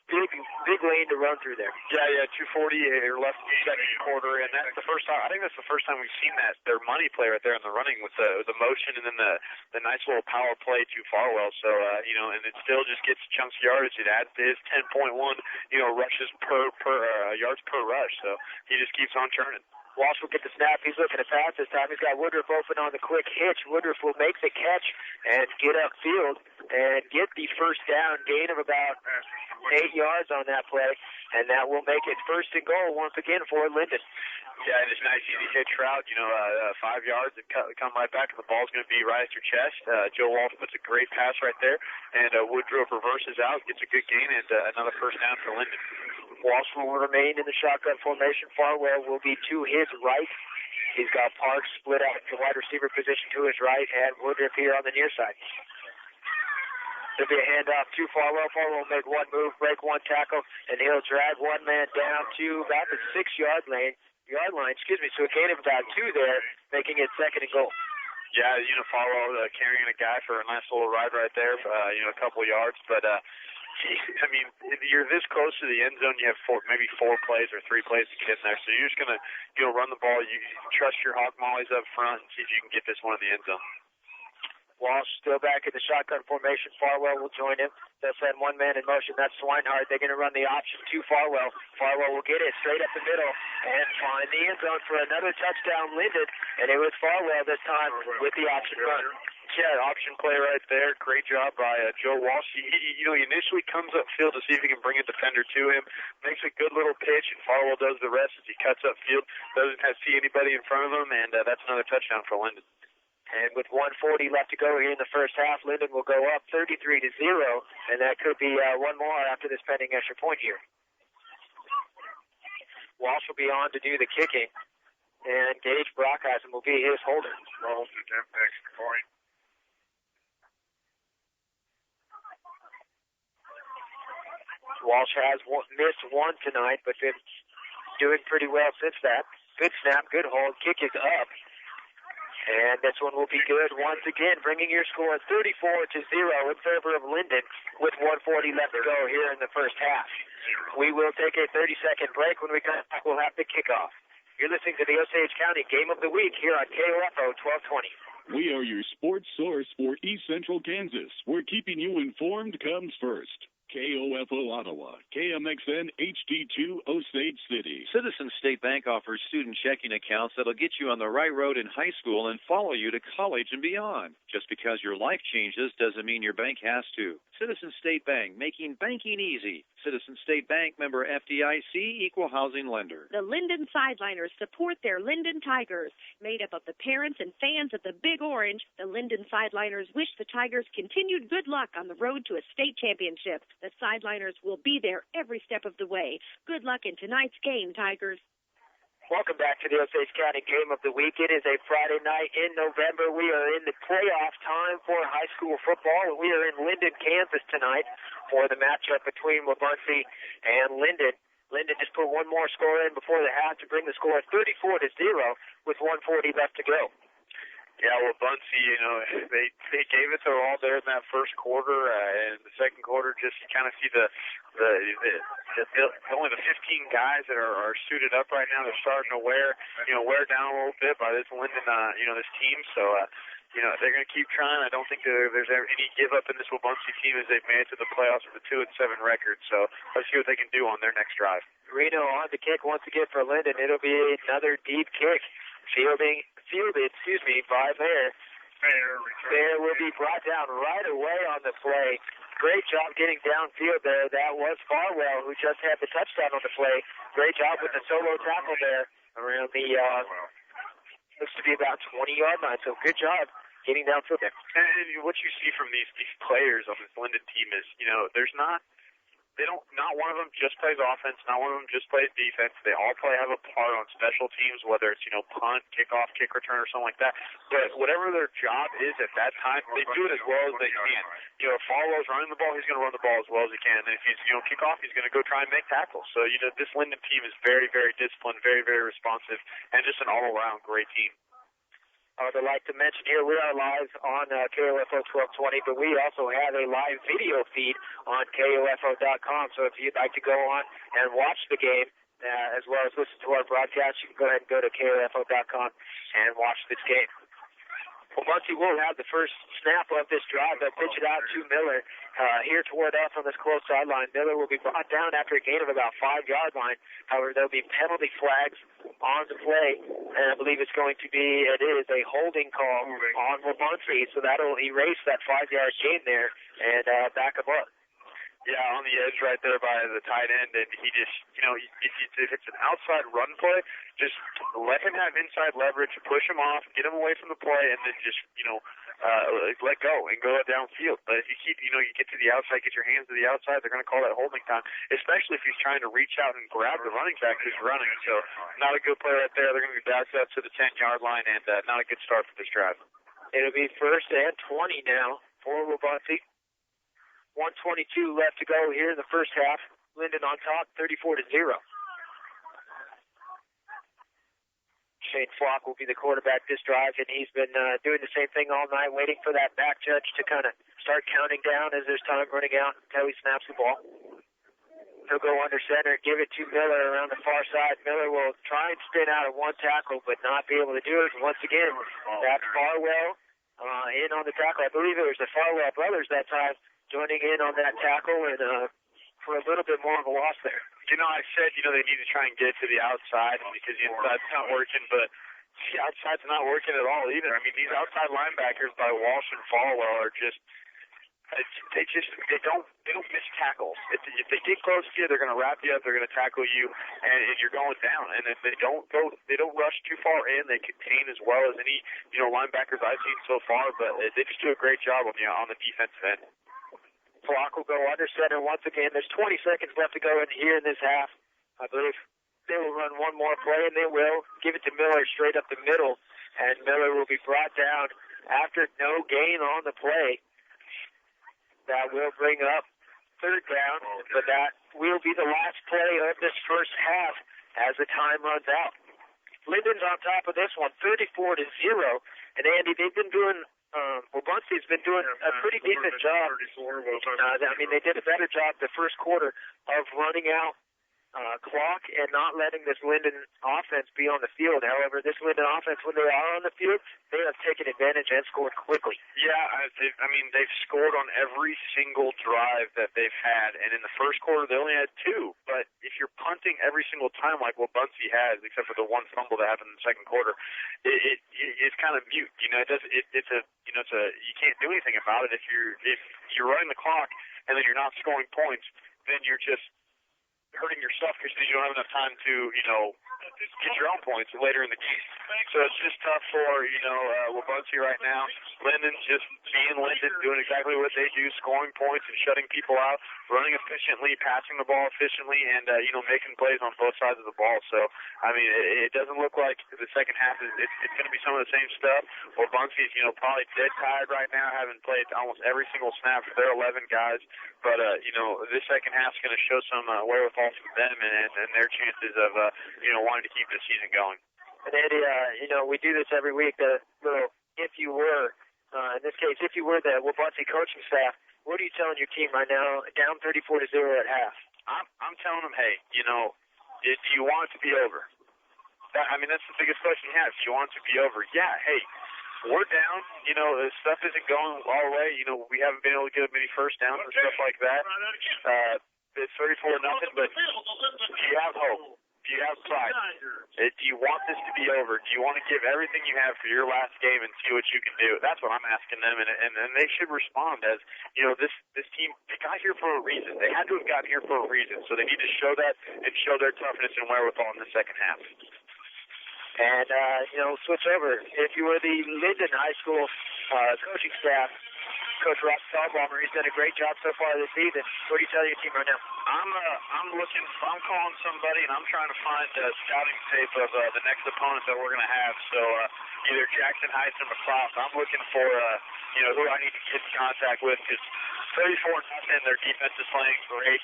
it's big lane to run through there. Yeah, 2:40 left in the second quarter, and that's the first time. I think that's the first time we've seen that. Their money play right there in the running with the motion and then the nice little power play to Farwell. So, and it still just gets chunks of yardage. It adds to his 10.1, rushes per yards per rush. So he just keeps on churning. Walsh will get the snap. He's looking to pass this time. He's got Woodruff open on the quick hitch. Woodruff will make the catch and get upfield and get the first down, gain of about 8 yards on that play, and that will make it 1st and goal once again for Lyndon. Yeah, and it's nice easy hitch route, 5 yards and come right back, and the ball's going to be right at your chest. Joe Walsh puts a great pass right there, and Woodruff reverses out, gets a good gain, and another first down for Lyndon. Walsh will remain in the shotgun formation. Farwell will be to his right. He's got Parks split out to wide receiver position to his right, and Woodruff here on the near side. There'll be a handoff to Farwell. Farwell will make one move, break one tackle, and he'll drag one man down to about the 6-yard line, so a gain of about 2 there, making it 2nd and goal. Yeah, Farwell carrying a guy for a nice little ride right there, a couple of yards, but I mean, if you're this close to the end zone, you have maybe 4 plays or 3 plays to get in there. So you're just going to run the ball. You trust your hog mollies up front and see if you can get this one in the end zone. Walsh still back in the shotgun formation. Farwell will join him. They'll send one man in motion. That's Swinehart. They're going to run the option to Farwell. Farwell will get it straight up the middle and find the end zone for another touchdown, Lyndon. And it was Farwell this time with the option run. Yeah, option play right there. Great job by Joe Walsh. He initially comes upfield to see if he can bring a defender to him. Makes a good little pitch, and Farwell does the rest as he cuts upfield. Doesn't see anybody in front of him, and that's another touchdown for Lyndon. And with 1:40 left to go here in the first half, Lyndon will go up 33-0, and that could be one more after this pending extra point here. Walsh will be on to do the kicking, and Gage Brockheisen will be his holder. Walsh has missed one tonight, but been doing pretty well since that. Good snap, good hold, kick is up. And this one will be good once again, bringing your score 34-0 in favor of Lyndon with 1:40 left to go here in the first half. We will take a 30-second break. When we come back, we'll have the kickoff. You're listening to the Osage County Game of the Week here on KOFO 1220. We are your sports source for East Central Kansas, where keeping you informed comes first. KOFO Ottawa, KMXN HD2 Osage City. Citizens State Bank offers student checking accounts that'll get you on the right road in high school and follow you to college and beyond. Just because your life changes doesn't mean your bank has to. Citizens State Bank, making banking easy. Citizens State Bank, member FDIC, equal housing lender. The Lyndon Sideliners support their Lyndon Tigers. Made up of the parents and fans of the Big Orange, the Lyndon Sideliners wish the Tigers continued good luck on the road to a state championship. The Sideliners will be there every step of the way. Good luck in tonight's game, Tigers. Welcome back to the Osage County Game of the Week. It is a Friday night in November. We are in the playoff time for high school football. We are in Lyndon, Kansas tonight for the matchup between Wabaunsee and Lyndon. Lyndon just put one more score in before the half to bring the score 34-0 with 1:40 left to go. Yeah, well, Wabaunsee, they gave it their all there in that first quarter, and the second quarter just kind of see only the 15 guys that are suited up right now. They're starting to wear down a little bit by this Lyndon, this team. So, they're going to keep trying. I don't think there's ever any give up in this Wabaunsee team as they've made it to the playoffs with a 2-7 record. So let's see what they can do on their next drive. Reno on the kick once again for Lyndon. It'll be another deep kick. Fielded, by Bear. Bear will be brought down right away on the play. Great job getting downfield there. That was Farwell, who just had the touchdown on the play. Great job with the solo tackle there around the, looks to be about 20-yard line. So good job getting downfield there. And what you see from these players on this Lyndon team is, not one of them just plays offense, not one of them just plays defense. They all have a part on special teams, whether it's, punt, kickoff, kick return, or something like that. But whatever their job is at that time, they do it as well as they can. If Farwell's running the ball, he's going to run the ball as well as he can. And if he's, kick off, he's going to go try and make tackles. So, this Lyndon team is very, very disciplined, very, very responsive, and just an all-around great team. I would like to mention here we are live on KOFO 1220, but we also have a live video feed on KOFO.com. So if you'd like to go on and watch the game, as well as listen to our broadcast, you can go ahead and go to KOFO.com and watch this game. Wabaunsee will have the first snap of this drive. They'll pitch it out to Miller here toward us on this close sideline. Miller will be brought down after a gain of about 5-yard line. However, there'll be penalty flags on the play, and I believe it is a holding call on Wabaunsee, so that'll erase that 5-yard gain there and back them up. Yeah, on the edge right there by the tight end, and he just, if it's an outside run play, just let him have inside leverage, push him off, get him away from the play, and then just, let go and go downfield. But if you keep, you get to the outside, get your hands to the outside, they're going to call that holding time, especially if he's trying to reach out and grab the running back who's running. So not a good play right there. They're going to be backed up to the 10-yard line, and not a good start for this drive. It'll be 1st and 20 now for Wabaunsee. 1:22 left to go here in the first half. Lyndon on top, 34-0. Shane Flock will be the quarterback this drive, and he's been doing the same thing all night, waiting for that back judge to kind of start counting down as there's time running out until he snaps the ball. He'll go under center, give it to Miller around the far side. Miller will try and spin out of one tackle, but not be able to do it. Once again, that's Farwell in on the tackle. I believe it was the Farwell brothers that time joining in on that tackle, and for a little bit more of a loss there. I said, they need to try and get to the outside because the inside's not working, but the outside's not working at all either. I mean, these outside linebackers by Walsh and Farwell are just, they don't miss tackles. If they get close to you, they're going to wrap you up, they're going to tackle you, and you're going down. And if they don't rush too far in, they contain as well as any, linebackers I've seen so far, but they just do a great job on the defensive end. Flock will go under center once again. There's 20 seconds left to go in here in this half. I believe they will run one more play, and they will give it to Miller straight up the middle, and Miller will be brought down after no gain on the play. That will bring up 3rd down, but that will be the last play of this first half as the time runs out. Lyndon's on top of this one, 34-0, and Andy, they've been doing Wabaunsee has been doing a pretty decent job. They did a better job the first quarter of running out clock and not letting this Lyndon offense be on the field. However, this Lyndon offense, when they are on the field, they have taken advantage and scored quickly. Yeah, I mean, they've scored on every single drive that they've had, and in the first quarter they only had 2. But if you're punting every single time like Wabaunsee has, except for the one fumble that happened in the second quarter, it's kind of mute. You know, you can't do anything about it if you're running the clock and then you're not scoring points. Then you're just hurting yourself because you don't have enough time to, get your own points later in the game. So it's just tough for, Wabaunsee right now. Lyndon just being Lyndon, doing exactly what they do, scoring points and shutting people out, running efficiently, passing the ball efficiently, and, making plays on both sides of the ball. So, I mean, it doesn't look like the second half it's going to be some of the same stuff. Wabaunsee's, probably dead tired right now, having played almost every single snap for their 11 guys. But, this second half's going to show some wherewithal from them and their chances of, wanting to keep the season going. And Andy, we do this every week. The little if you were, in this case, if you were the Wabaunsee coaching staff, what are you telling your team right now, down 34-0 at half? I'm telling them, hey, do you want it to be over? That's the biggest question you have. Do you want it to be over? Yeah, hey, we're down. Stuff isn't going our way. We haven't been able to get many first downs and stuff like that. It's 34-0, but do you have hope? Do you have pride? Do you want this to be over? Do you want to give everything you have for your last game and see what you can do? That's what I'm asking them, and they should respond as, this team, they got here for a reason. They had to have gotten here for a reason, so they need to show that and show their toughness and wherewithal in the second half. And, switch over. If you were the Lyndon High School coaching staff, Coach Rob Stahlbaumer, he's done a great job so far this season. What do you tell your team right now? I'm calling somebody, and I'm trying to find scouting tape of the next opponent that we're going to have. So either Jackson Heights or McLeod. I'm looking for, who I need to get in contact with, because 34-0, their defense is playing great.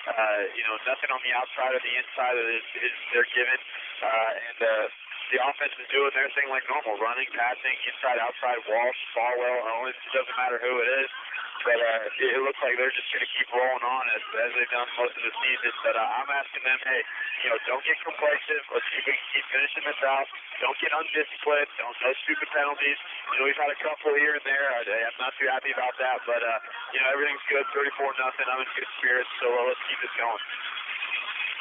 Nothing on the outside or the inside of it is they're given. The offense is doing their thing like normal, running, passing, inside, outside, Walsh, Farwell, Owens. It doesn't matter who it is. But it looks like they're just going to keep rolling on as they've done most of the season. But I'm asking them, hey, don't get complacent. Let's see if we can keep finishing this out. Don't get undisciplined. No stupid penalties. We've had a couple here and there. I'm not too happy about that. But, everything's good, 34-0. I'm in good spirits, so let's keep this going.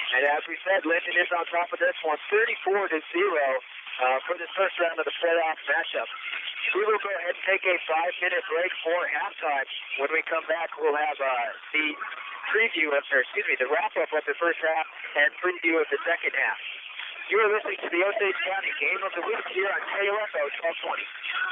And as we said, Lyndon is on top of this one, 34-0 for this first round of the playoff matchup. We will go ahead and take a 5-minute break for halftime. When we come back, we'll have the wrap-up of the first half and preview of the second half. You are listening to the Osage County Game of the Week here on KOFO 1220.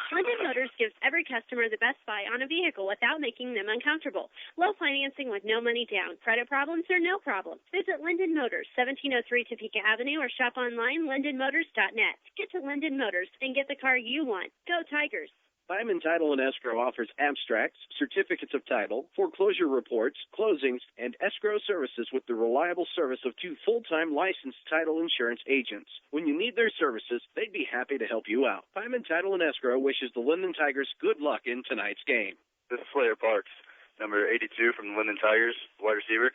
Lyndon Motors gives every customer the best buy on a vehicle without making them uncomfortable. Low financing with no money down. Credit problems are no problem. Visit Lyndon Motors, 1703 Topeka Avenue, or shop online, lyndonmotors.net. Get to Lyndon Motors and get the car you want. Go Tigers! Diamond Title and Escrow offers abstracts, certificates of title, foreclosure reports, closings, and escrow services with the reliable service of 2 full-time licensed title insurance agents. When you need their services, they'd be happy to help you out. Diamond Title and Escrow wishes the Lyndon Tigers good luck in tonight's game. This is Slater Parks, number 82 from the Lyndon Tigers, wide receiver.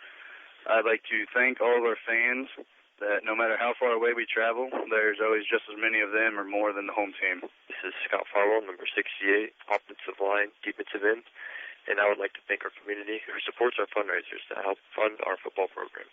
I'd like to thank all of our fans that no matter how far away we travel, there's always just as many of them or more than the home team. This is Scott Farwell, number 68, offensive line, defensive end, and I would like to thank our community who supports our fundraisers to help fund our football program.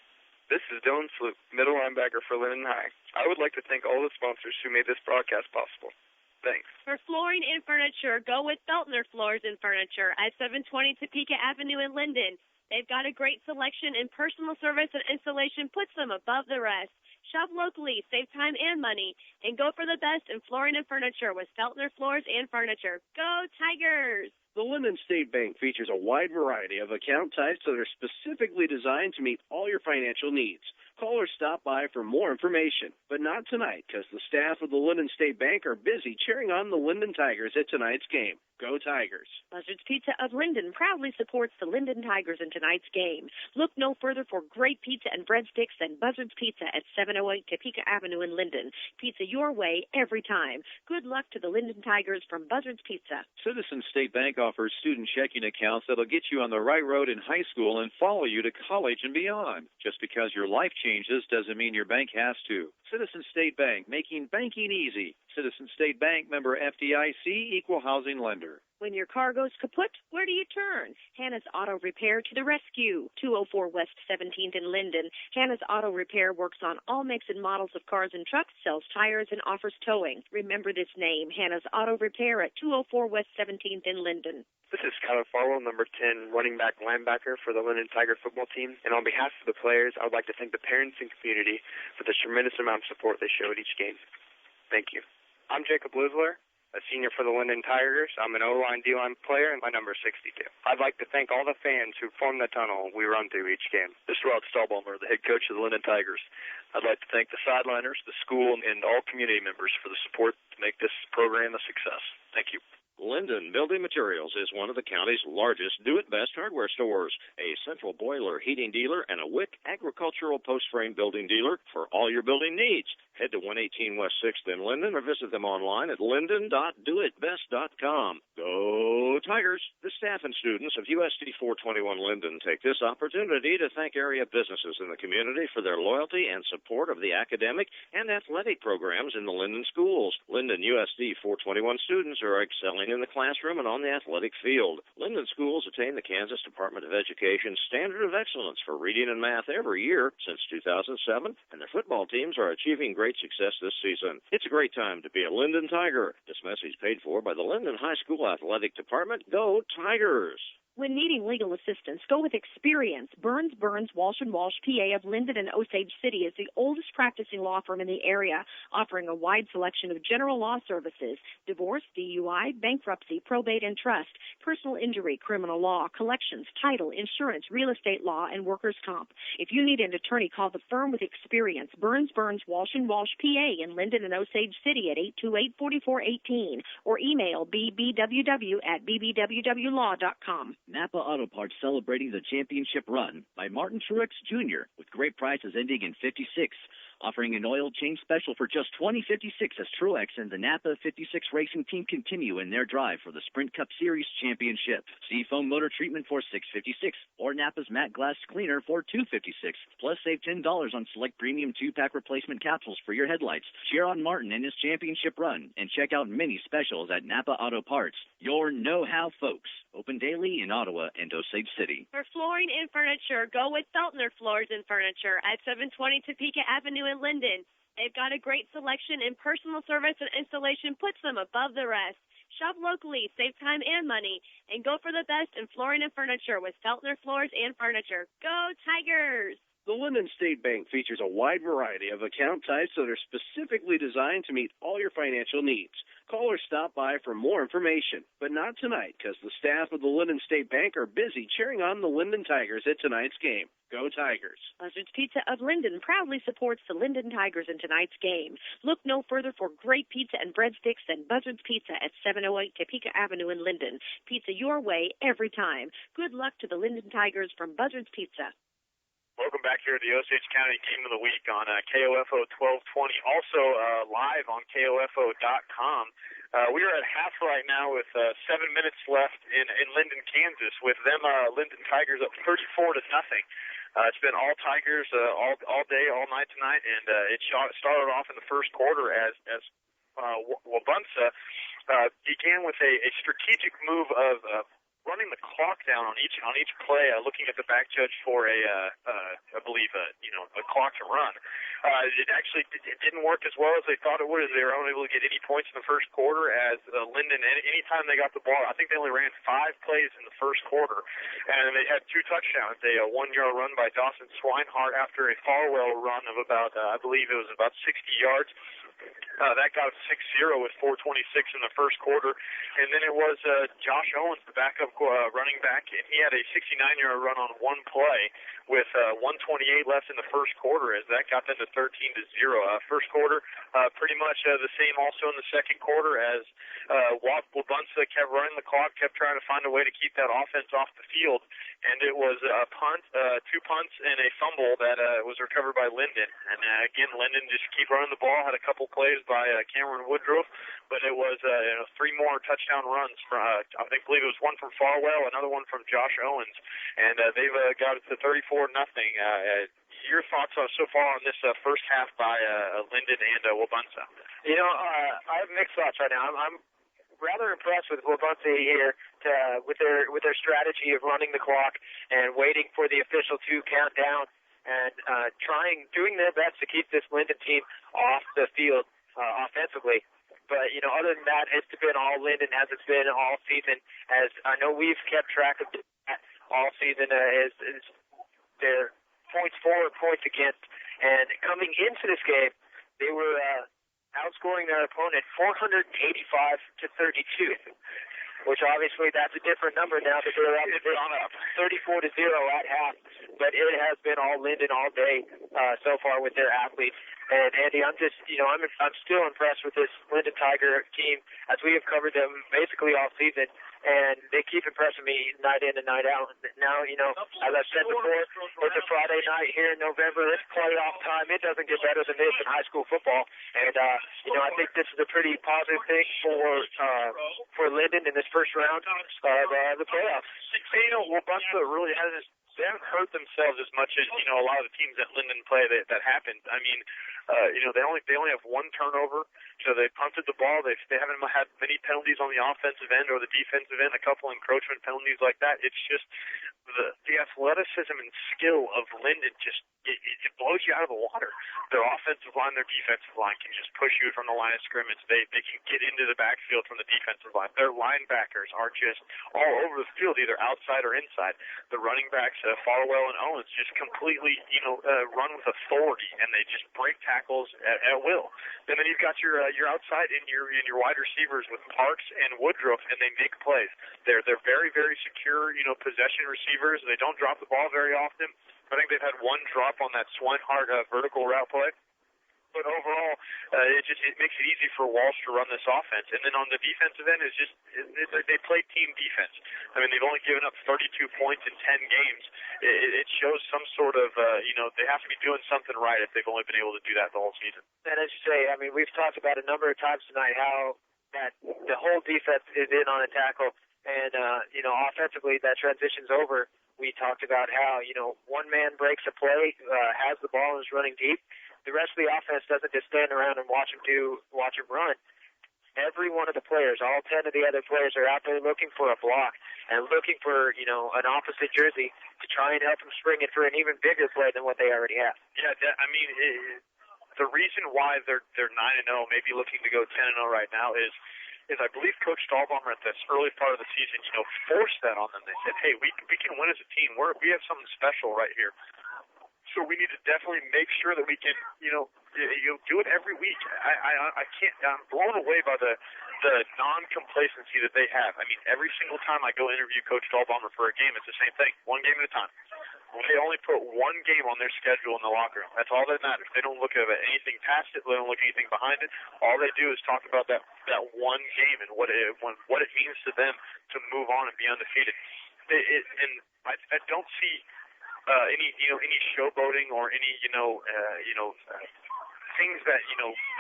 This is Dylan Sloop, middle linebacker for Lyndon High. I would like to thank all the sponsors who made this broadcast possible. Thanks. For flooring and furniture, go with Feltner Floors and Furniture at 720 Topeka Avenue in Lyndon. They've got a great selection, and personal service and installation puts them above the rest. Shop locally, save time and money, and go for the best in flooring and furniture with Feltner Floors and Furniture. Go Tigers! The Lyndon State Bank features a wide variety of account types that are specifically designed to meet all your financial needs. Call or stop by for more information. But not tonight, because the staff of the Lyndon State Bank are busy cheering on the Lyndon Tigers at tonight's game. Go Tigers. Buzzards Pizza of Lyndon proudly supports the Lyndon Tigers in tonight's game. Look no further for great pizza and breadsticks than Buzzards Pizza at 708 Topeka Avenue in Lyndon. Pizza your way every time. Good luck to the Lyndon Tigers from Buzzards Pizza. Citizens State Bank offers student checking accounts that'll get you on the right road in high school and follow you to college and beyond. Just because your life changes doesn't mean your bank has to. Citizen State Bank, making banking easy. Citizen State Bank, member FDIC, equal housing lender. When your car goes kaput, where do you turn? Hannah's Auto Repair to the rescue. 204 West 17th in Lyndon. Hannah's Auto Repair works on all makes and models of cars and trucks, sells tires, and offers towing. Remember this name, Hannah's Auto Repair at 204 West 17th in Lyndon. This is Skylar Farwell, number 10, running back linebacker for the Lyndon Tiger football team. And on behalf of the players, I would like to thank the parents and community for the tremendous amount of support they showed each game. Thank you. I'm Jacob Lisler, a senior for the Lyndon Tigers. I'm an O-line, D-line player, and my number is 62. I'd like to thank all the fans who formed the tunnel we run through each game. This is Rod Stahlbaumer, the head coach of the Lyndon Tigers. I'd like to thank the sideliners, the school, and all community members for the support to make this program a success. Thank you. Lyndon Building Materials is one of the county's largest do-it-best hardware stores, a central boiler heating dealer, and a WIC agricultural post-frame building dealer for all your building needs. Head to 118 West 6th in Lyndon or visit them online at lyndon.doitbest.com. Go Tigers! The staff and students of USD 421 Lyndon take this opportunity to thank area businesses in the community for their loyalty and support of the academic and athletic programs in the Lyndon schools. Lyndon USD 421 students are excelling in the classroom and on the athletic field. Lyndon schools attain the Kansas Department of Education Standard of Excellence for reading and math every year since 2007, and their football teams are achieving great success this season. It's a great time to be a Lyndon Tiger. This message paid for by the Lyndon High School Athletic Department. Go Tigers! When needing legal assistance, go with experience. Burns, Walsh & Walsh, PA of Lyndon and Osage City is the oldest practicing law firm in the area, offering a wide selection of general law services, divorce, DUI, bankruptcy, probate and trust, personal injury, criminal law, collections, title, insurance, real estate law, and workers' comp. If you need an attorney, call the firm with experience, Burns, Walsh & Walsh, PA in Lyndon and Osage City at 828-4418 or email bbww@bbwwlaw.com. Napa Auto Parts celebrating the championship run by Martin Truex Jr. with great prices ending in 56. Offering an oil change special for just $20.56 as Truex and the Napa 56 racing team continue in their drive for the Sprint Cup Series championship. Seafoam motor treatment for $6.56 or Napa's matte glass cleaner for $2.56. Plus save $10 on select premium 2-pack replacement capsules for your headlights. Cheer on Martin in his championship run and check out many specials at Napa Auto Parts. Your know-how folks. Open daily in Ottawa and Osage City. For flooring and furniture, go with Feltner Floors and Furniture at 720 Topeka Avenue in Lyndon. They've got a great selection, and personal service and installation puts them above the rest. Shop locally, save time and money, and go for the best in flooring and furniture with Feltner Floors and Furniture. Go Tigers! The Lyndon State Bank features a wide variety of account types that are specifically designed to meet all your financial needs. Call or stop by for more information, but not tonight because the staff of the Lyndon State Bank are busy cheering on the Lyndon Tigers at tonight's game. Go Tigers! Buzzards Pizza of Lyndon proudly supports the Lyndon Tigers in tonight's game. Look no further for great pizza and breadsticks than Buzzards Pizza at 708 Topeka Avenue in Lyndon. Pizza your way every time. Good luck to the Lyndon Tigers from Buzzards Pizza. Welcome back here to the Osage County Game of the Week on KOFO 1220, also live on KOFO.com. We are at half right now with 7 minutes left in Lyndon, Kansas, with them Lyndon Tigers up 34-0. It's been all Tigers all day, all night tonight, and it started off in the first quarter as Wabaunsee began with a strategic move of running the clock down on each play, looking at the back judge for a clock to run. It didn't work as well as they thought it would, as they were unable to get any points in the first quarter. As Lyndon, anytime they got the ball, I think they only ran 5 plays in the first quarter, and they had 2 touchdowns. A 1-yard run by Dawson Swinehart after a Farwell run of about, I believe it was about 60 yards. That got 6-0 with 4:26 in the first quarter. And then it was Josh Owens, the backup running back, and he had a 69-yard run on 1 play with 1:28 left in the first quarter, as that got them to 13-0. First quarter, pretty much the same also in the second quarter, as Wabaunsee kept running the clock, kept trying to find a way to keep that offense off the field. And it was a punt, 2 punts, and a fumble that was recovered by Lyndon. And again, Lyndon just keep running the ball. Had a couple plays by Cameron Woodruff, but it was 3 more touchdown runs. I believe it was one from Farwell, another one from Josh Owens, and they've got it to 34-0. Your thoughts so far on this first half by Lyndon and Wabaunsee? I have mixed thoughts right now. I'm rather impressed with Wabaunsee here with their strategy of running the clock and waiting for the official to count down and doing their best to keep this Lyndon team off the field offensively. But, other than that, it's been all Lyndon as it's been all season. As I know we've kept track of that all season is their points for, points against. And coming into this game, they were outscoring their opponent 485 to 32, which obviously that's a different number now that they're up 34 to 0 at half. But it has been all Lyndon all day so far with their athletes. And Andy, I'm just, I'm still impressed with this Lyndon Tiger team as we have covered them basically all season. And they keep impressing me night in and night out. Now, as I've said before, it's a Friday night here in November. It's playoff time. It doesn't get better than this in high school football. And, I think this is a pretty positive thing for Lyndon in this first round of the playoffs. Wabaunsee really they haven't hurt themselves as much as, a lot of the teams that Lyndon play that happened. I mean, they only have 1 turnover. They punted the ball. They haven't had many penalties on the offensive end or the defensive end, a couple encroachment penalties like that. It's just the athleticism and skill of Lyndon just it blows you out of the water. Their offensive line, their defensive line can just push you from the line of scrimmage. They can get into the backfield from the defensive line. Their linebackers are just all over the field, either outside or inside. The running backs, Farwell and Owens, just completely run with authority, and they just break tackles at will. And then you've got your outside and your wide receivers with Parks and Woodruff, and they make plays. They're very, very secure, possession receivers. They don't drop the ball very often. I think they've had 1 drop on that Swinehart vertical route play. But overall, it makes it easy for Walsh to run this offense. And then on the defensive end, they play team defense. I mean, they've only given up 32 points in 10 games. It shows some sort of, they have to be doing something right if they've only been able to do that the whole season. And as you say, I mean, we've talked about a number of times tonight how that the whole defense is in on a tackle. And, offensively, that transitions over. We talked about how, one man breaks a play, has the ball and is running deep. The rest of the offense doesn't just stand around and watch him run. Every one of the players, all 10 of the other players are out there looking for a block and looking for, an opposite jersey to try and help them spring it for an even bigger play than what they already have. Yeah, the reason why they're 9-0, maybe looking to go 10-0 right now is I believe Coach Stahlbaumer at this early part of the season, forced that on them. They said, hey, we can win as a team. We have something special right here. So we need to definitely make sure that we can, do it every week. I can't. I'm blown away by the non-complacency that they have. I mean, every single time I go interview Coach Stahlbaumer for a game, it's the same thing. 1 game at a time. They only put 1 game on their schedule in the locker room. That's all that matters. They don't look at anything past it. They don't look at anything behind it. All they do is talk about that 1 game and what it means to them to move on and be undefeated. And I don't see any showboating or any things that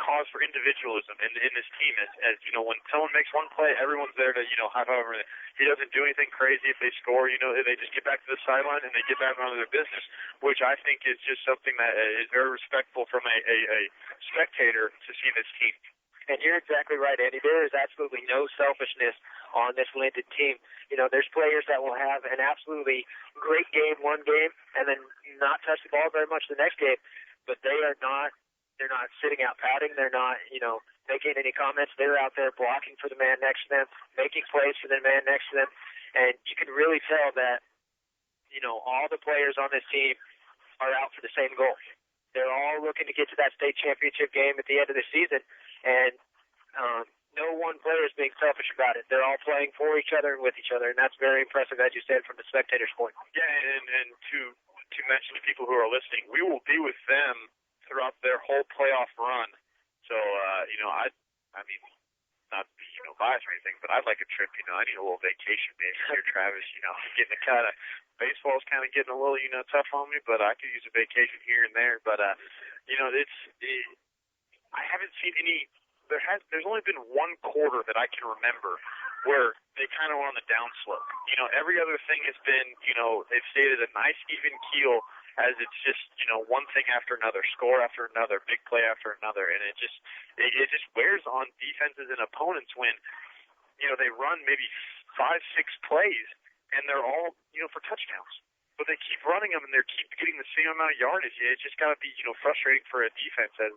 cause for individualism in this team. As when someone makes 1 play, everyone's there to high five him. He doesn't do anything crazy. If they score, they just get back to the sideline and they get back on their business, which I think is just something that is very respectful from a spectator to see this team. And you're exactly right, Andy. There is absolutely no selfishness on this Lyndon team. There's players that will have an absolutely great game 1 game and then not touch the ball very much the next game, but they're not sitting out patting. They're not, making any comments. They're out there blocking for the man next to them, making plays for the man next to them. And you can really tell that, all the players on this team are out for the same goal. They're all looking to get to that state championship game at the end of the season. And no one player is being selfish about it. They're all playing for each other and with each other. And that's very impressive, as you said, from the spectator's point. Yeah, and to mention to people who are listening, we will be with them throughout their whole playoff run. So, I mean, not biased or anything, but I'd like a trip. I need a little vacation maybe here, Travis. Getting a kind of baseball is kind of getting a little, tough on me, but I could use a vacation here and there. But, I haven't seen any. There's only been one quarter that I can remember where they kind of were on the downslope. Every other thing has been, they've stayed at a nice even keel as it's just, one thing after another, score after another, big play after another, and it just wears on defenses and opponents when, they run maybe 5-6 plays and they're all, for touchdowns. But they keep running them and they keep getting the same amount of yardage. It's just got to be, frustrating for a defense as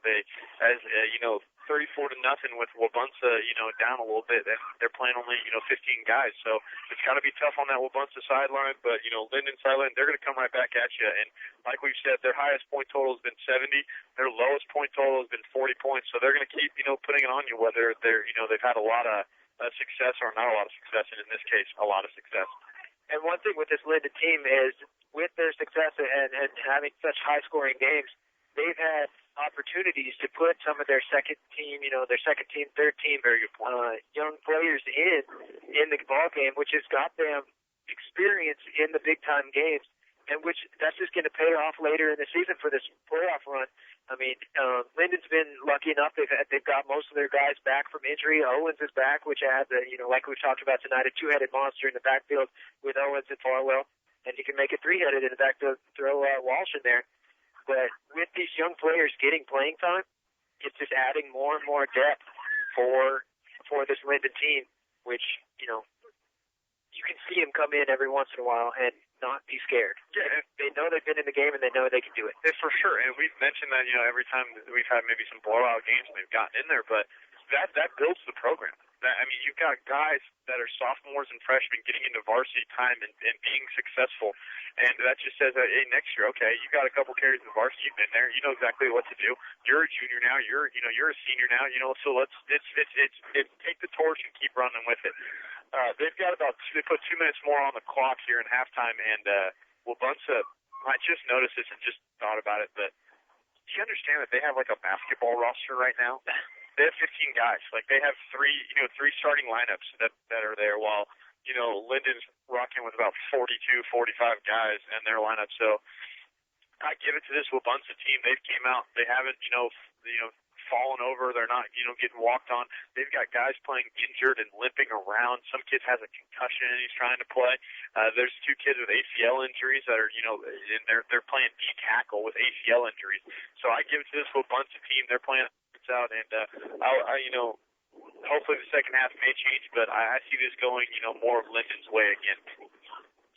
34-0 with Wabaunsee, down a little bit, and they're playing only, 15 guys. So it's got to be tough on that Wabaunsee sideline. But, Lyndon sideline, they're going to come right back at you. And like we've said, their highest point total has been 70. Their lowest point total has been 40 points. So they're going to keep, putting it on you, whether they're, they've had a lot of success or not a lot of success, and in this case, a lot of success. And one thing with this Lyndon team is, with their success and having such high-scoring games, they've had opportunities to put some of their second team, third team, young players in the ball game, which has got them experience in the big-time games, and which that's just going to pay off later in the season for this playoff run. I mean, Lyndon's been lucky enough; they've got most of their guys back from injury. Owens is back, which adds like we've talked about tonight, a two-headed monster in the backfield with Owens and Farwell, and you can make it three-headed in the backfield, throw Walsh in there. But with these young players getting playing time, it's just adding more and more depth for this Lyndon team, which you can see them come in every once in a while and not be scared. Yeah, they know they've been in the game and they know they can do it. Yeah, for sure. And we've mentioned that every time we've had maybe some blowout games and they've gotten in there, but that builds the program. You've got guys that are sophomores and freshmen getting into varsity time and being successful, and that just says that, hey, next year, okay, you got a couple carries in the varsity, you've been there, you know exactly what to do. You're a junior now, you're a senior now, so let's take the torch and keep running with it. They've got they put 2 minutes more on the clock here in halftime, and Wabaunsee, I just noticed this and just thought about it, but do you understand that they have like a basketball roster right now? They have 15 guys. Like, they have three starting lineups that are there, while, Lyndon's rocking with about 42, 45 guys in their lineup. So I give it to this Wabaunsee team. They've came out. They haven't, fallen over. They're not, getting walked on. They've got guys playing injured and limping around. Some kid has a concussion and he's trying to play. There's 2 kids with ACL injuries that are, and they're playing D tackle with ACL injuries. So I give it to this Wabaunsee team. They're playing out, and hopefully the second half may change, but I see this going, more of Lyndon's way again.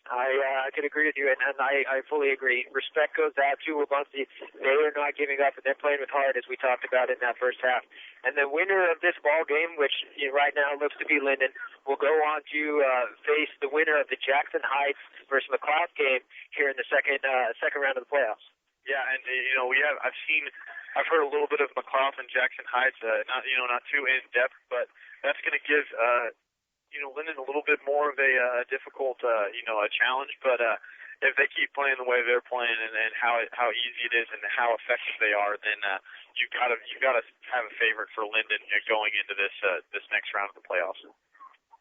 I can agree with you, and I fully agree. Respect goes out to Wabaunsee. They are not giving up, and they're playing with heart, as we talked about in that first half. And the winner of this ball game, which right now looks to be Lyndon, will go on to face the winner of the Jackson Heights versus McLeod game here in the second round of the playoffs. Yeah, and I've heard a little bit of McLeod and Jackson Heights, not too in depth, but that's going to give Lyndon a little bit more of a difficult a challenge. But if they keep playing the way they're playing and how easy it is and how effective they are, then you've got to have a favorite for Lyndon going into this next round of the playoffs.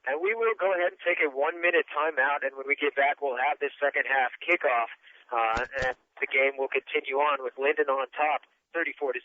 And we will go ahead and take a 1-minute timeout, and when we get back, we'll have this second half kickoff, and the game will continue on with Lyndon on top, 34-0.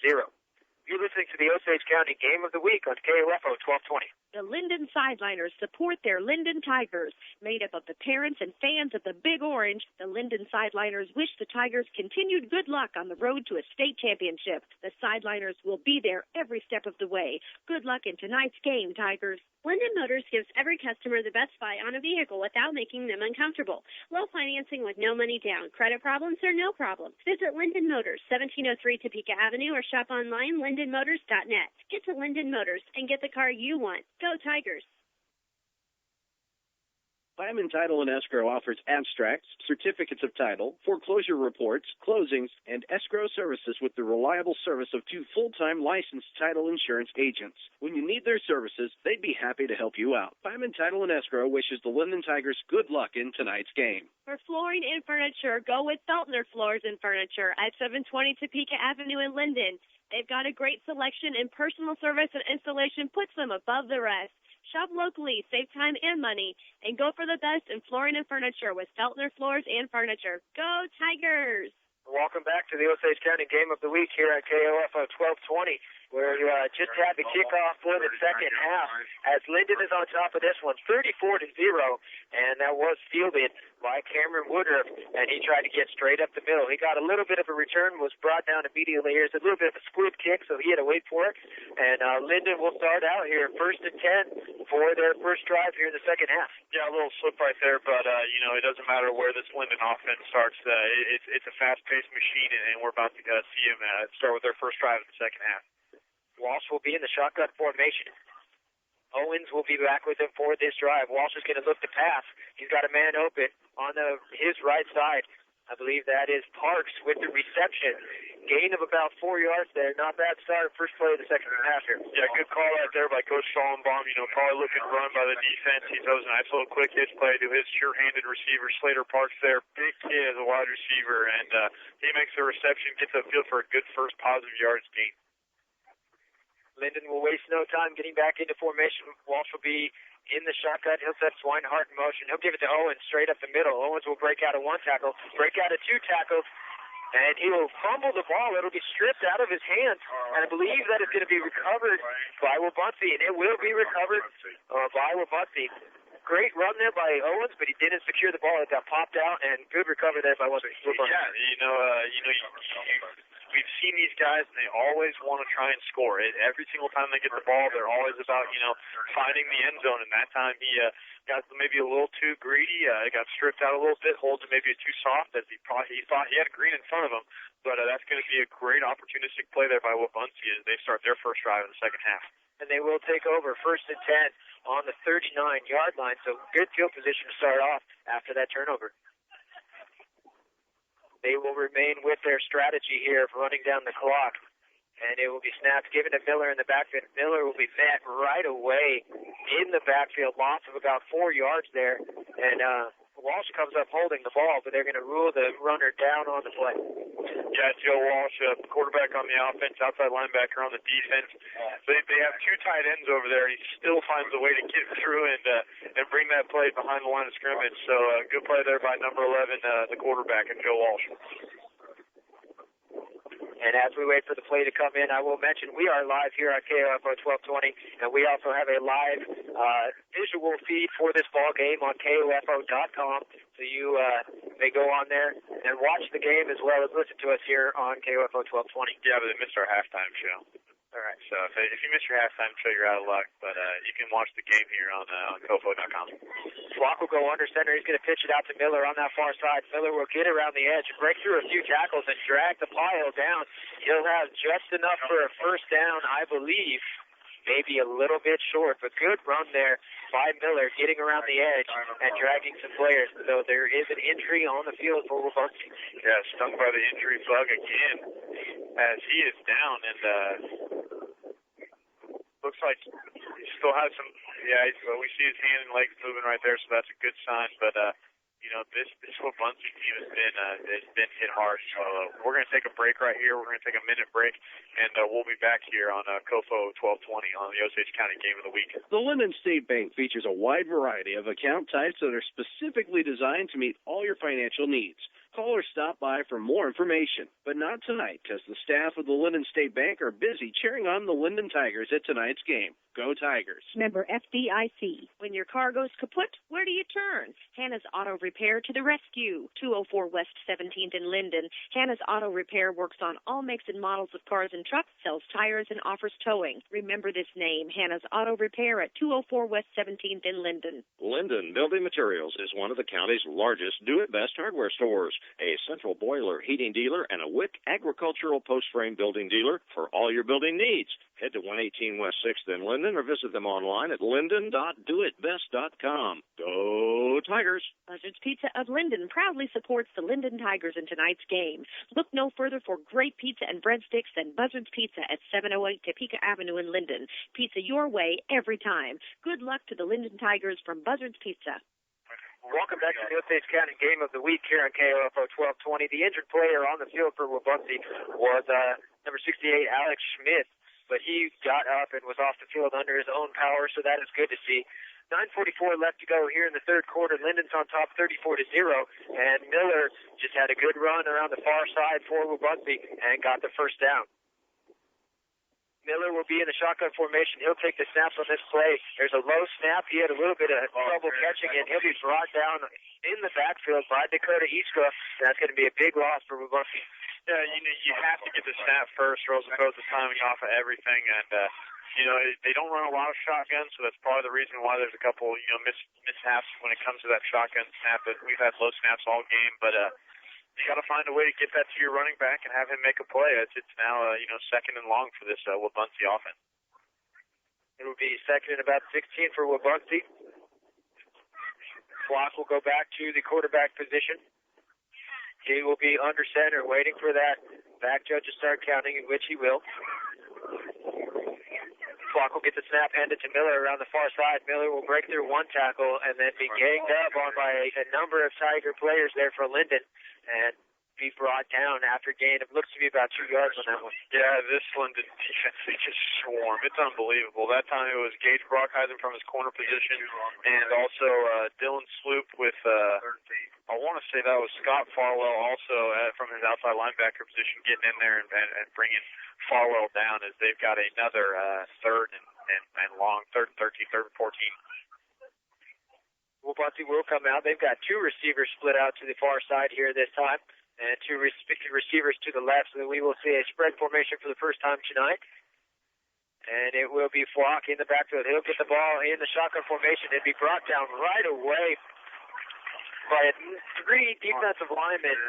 You're listening to the Osage County Game of the Week on KOFO 1220. The Lyndon Sideliners support their Lyndon Tigers. Made up of the parents and fans of the Big Orange, the Lyndon Sideliners wish the Tigers continued good luck on the road to a state championship. The Sideliners will be there every step of the way. Good luck in tonight's game, Tigers. Lyndon Motors gives every customer the best buy on a vehicle without making them uncomfortable. Low financing with no money down. Credit problems or no problem. Visit Lyndon Motors, 1703 Topeka Avenue, or shop online, lyndonmotors.net. Get to Lyndon Motors and get the car you want. Go Tigers. Fireman Title and Escrow offers abstracts, certificates of title, foreclosure reports, closings, and escrow services with the reliable service of 2 full-time licensed title insurance agents. When you need their services, they'd be happy to help you out. Fireman Title and Escrow wishes the Lyndon Tigers good luck in tonight's game. For flooring and furniture, go with Feltner Floors and Furniture at 720 Topeka Avenue in Lyndon. They've got a great selection, and personal service and installation puts them above the rest. Shop locally, save time and money, and go for the best in flooring and furniture with Feltner Floors and Furniture. Go Tigers! Welcome back to the Osage County Game of the Week here at KOFO 1220. We're just had the kickoff for the second half as Lyndon is on top of this one, 34-0, and that was fielded by Cameron Woodruff, and he tried to get straight up the middle. He got a little bit of a return, was brought down immediately. Here's a little bit of a split kick, so he had to wait for it, and Lyndon will start out here, 1st and 10 for their first drive here in the second half. Yeah, a little slip right there, but, it doesn't matter where this Lyndon offense starts. It's a fast-paced machine, and we're about to see them start with their first drive in the second half. Walsh will be in the shotgun formation. Owens will be back with him for this drive. Walsh is going to look to pass. He's got a man open on his right side. I believe that is Parks with the reception. Gain of about 4 yards there. Not bad start. First play of the second half here. Yeah, good call right there by Coach Schallenbaum. Probably looking to run by the defense. He throws a nice little quick hitch play to his sure-handed receiver, Slater Parks there. Big kid as a wide receiver, and he makes the reception, gets the field for a good first positive yards gain. Lyndon will waste no time getting back into formation. Walsh will be in the shotgun. He'll set Swinehart in motion. He'll give it to Owens straight up the middle. Owens will break out of 1 tackle, break out of 2 tackles, and he will fumble the ball. It'll be stripped out of his hands, and I believe that it's going to be recovered by Wabaunsee, and it will be recovered by Wabaunsee. Great run there by Owens, but he didn't secure the ball. It got popped out, and good recovery there by Wabaunsee. We've seen these guys, and they always want to try and score. Every single time they get the ball, they're always about, finding the end zone. And that time he got maybe a little too greedy. Got stripped out a little bit, holds it maybe too soft, as he thought he had a green in front of him. But that's going to be a great opportunistic play there by Wabaunsee as they start their first drive in the second half. And they will take over 1st and 10 on the 39-yard line. So good field position to start off after that turnover. They will remain with their strategy here of running down the clock. And it will be snapped, given to Miller in the backfield. Miller will be met right away in the backfield. Loss of about 4 yards there. And Walsh comes up holding the ball, but they're going to rule the runner down on the play. Yeah, Joe Walsh, quarterback on the offense, outside linebacker on the defense. They have 2 tight ends over there, and he still finds a way to get through and bring that play behind the line of scrimmage. So good play there by number 11, the quarterback, and Joe Walsh. And as we wait for the play to come in, I will mention we are live here on KOFO 1220, and we also have a live visual feed for this ball game on KOFO.com. So you may go on there and watch the game as well as listen to us here on KOFO 1220. Yeah, but they missed our halftime show. All right. So if you miss your halftime show, you're out of luck. But you can watch the game here on KOFO.com. Block will go under center. He's going to pitch it out to Miller on that far side. Miller will get around the edge, break through a few tackles, and drag the pile down. He'll have just enough for a first down, I believe. Maybe a little bit short, but good run there by Miller, getting around the edge and dragging some players. So there is an injury on the field for Wabaunsee. Yeah, stung by the injury bug again as he is down, and looks like he still has some. Yeah, we see his hand and legs moving right there, so that's a good sign. But this Wabaunsee team has been hit hard. So we're going to take a break right here. We're going to take a minute break, and we'll be back here on KOFO 1220 on the Osage County Game of the Week. The Lyndon State Bank features a wide variety of account types that are specifically designed to meet all your financial needs. Call or stop by for more information, but not tonight because the staff of the Lyndon State Bank are busy cheering on the Lyndon Tigers at tonight's game. Go Tigers. Member FDIC. When your car goes kaput, where do you turn? Hannah's Auto Repair to the rescue. 204 West 17th in Lyndon. Hannah's Auto Repair works on all makes and models of cars and trucks, sells tires, and offers towing. Remember this name, Hannah's Auto Repair at 204 West 17th in Lyndon. Lyndon Building Materials is one of the county's largest do-it-best hardware stores, a central boiler heating dealer, and a WIC agricultural post-frame building dealer for all your building needs. Head to 118 West 6th in Lyndon or visit them online at lyndon.doitbest.com. Go Tigers! Buzzards Pizza of Lyndon proudly supports the Lyndon Tigers in tonight's game. Look no further for great pizza and breadsticks than Buzzards Pizza at 708 Topeka Avenue in Lyndon. Pizza your way every time. Good luck to the Lyndon Tigers from Buzzards Pizza. Welcome back to the Osage County Game of the Week here on KOFO 1220. The injured player on the field for Wabaunsee was number 68, Alex Schmidt. but he got up and was off the field under his own power, so that is good to see. 9:44 left to go here in the third quarter. Lyndon's on top 34-0, and Miller just had a good run around the far side for Wabaunsee and got the first down. Miller will be in the shotgun formation. He'll take the snaps on this play. There's a low snap. He had a little bit of trouble catching it. He'll be brought down in the backfield by Dakota Iskra. That's going to be a big loss for Wabaunsee. Yeah, you have to get the snap first, or else it goes to timing off of everything. And they don't run a lot of shotguns, so that's probably the reason why there's a couple mishaps when it comes to that shotgun snap. But we've had low snaps all game, but you got to find a way to get that to your running back and have him make a play. It's now second and long for this Wabaunsee offense. It will be second and about 16 for Wabaunsee. Clock will go back to the quarterback position. He will be under center, waiting for that back judge to start counting, in which he will. Clock will get the snap handed to Miller around the far side. Miller will break through one tackle and then be ganged up on by a number of Tiger players there for Lyndon and be brought down after gain. It looks to be about 2 yards on that one. Yeah, this Lyndon defense, they just swarm. It's unbelievable. That time it was Gage Brockheisen from his corner position and also Dylan Sloop with, I want to say that was Scott Farwell also from his outside linebacker position getting in there and bringing Farwell down as they've got another third and long, third and 13, third and 14. Wabaunsee will come out. They've got two receivers split out to the far side here this time, and two receivers to the left, so we will see a spread formation for the first time tonight. And it will be Flock in the backfield. He'll get the ball in the shotgun formation and be brought down right away by three defensive linemen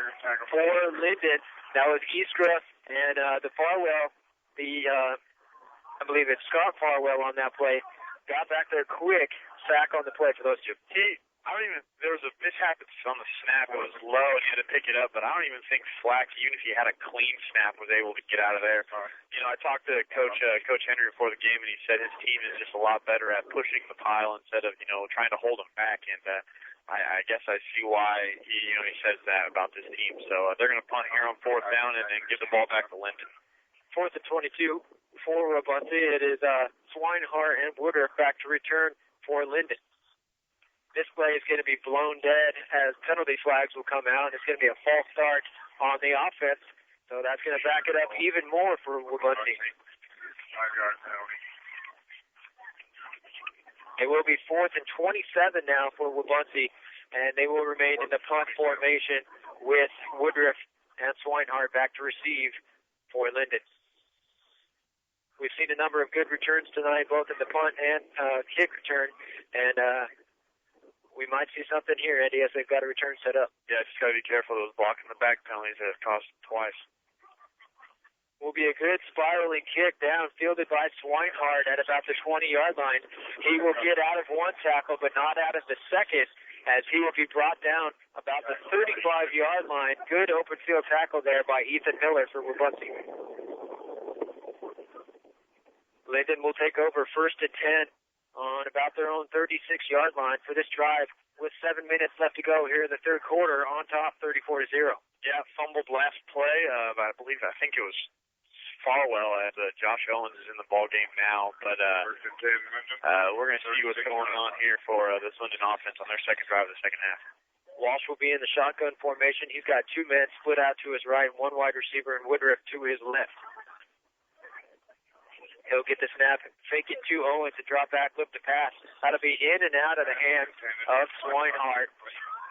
for Lyndon. That was Iskra and the Farwell, I believe it's Scott Farwell on that play. Got back there quick, sack on the play for those two. There was a mishap on the snap. It was low and he had to pick it up, but I don't even think Flack, even if he had a clean snap, was able to get out of there. I talked to Coach Henry before the game, and he said his team is just a lot better at pushing the pile instead of, trying to hold them back. And I guess I see why he says that about this team. So they're going to punt here on fourth down and give the ball back to Lyndon. 4th and 22 for Wabaunsee. It is Swinehart and Woodruff back to return for Lyndon. This play is going to be blown dead as penalty flags will come out. It's going to be a false start on the offense, so that's going to back it up even more for Wabaunsee. It will be 4th and 27 now for Wabaunsee, and they will remain in the punt formation with Woodruff and Swinehart back to receive for Lyndon. We've seen a number of good returns tonight, both in the punt and kick return, and we might see something here, Eddie, as they've got a return set up. Yeah, just got to be careful of those blocking the back penalties that have cost them twice. Will be a good spiraling kick down, fielded by Swinehart at about the 20-yard line. He will get out of one tackle, but not out of the second, as he will be brought down about the 35-yard line. Good open field tackle there by Ethan Miller for Wabaunsee. Lyndon will take over 1st and 10 on about their own 36-yard line for this drive with 7 minutes left to go here in the third quarter, on top 34-0. Yeah, fumbled last play. I think it was Farwell as Josh Owens is in the ball game now, but we're going to see what's going on here for this Lyndon offense on their second drive of the second half. Walsh will be in the shotgun formation. He's got two men split out to his right, one wide receiver, and Woodruff to his left. He'll get the snap, fake it to Owens, and drop back, look to pass. That'll be in and out of the hands of Swinehart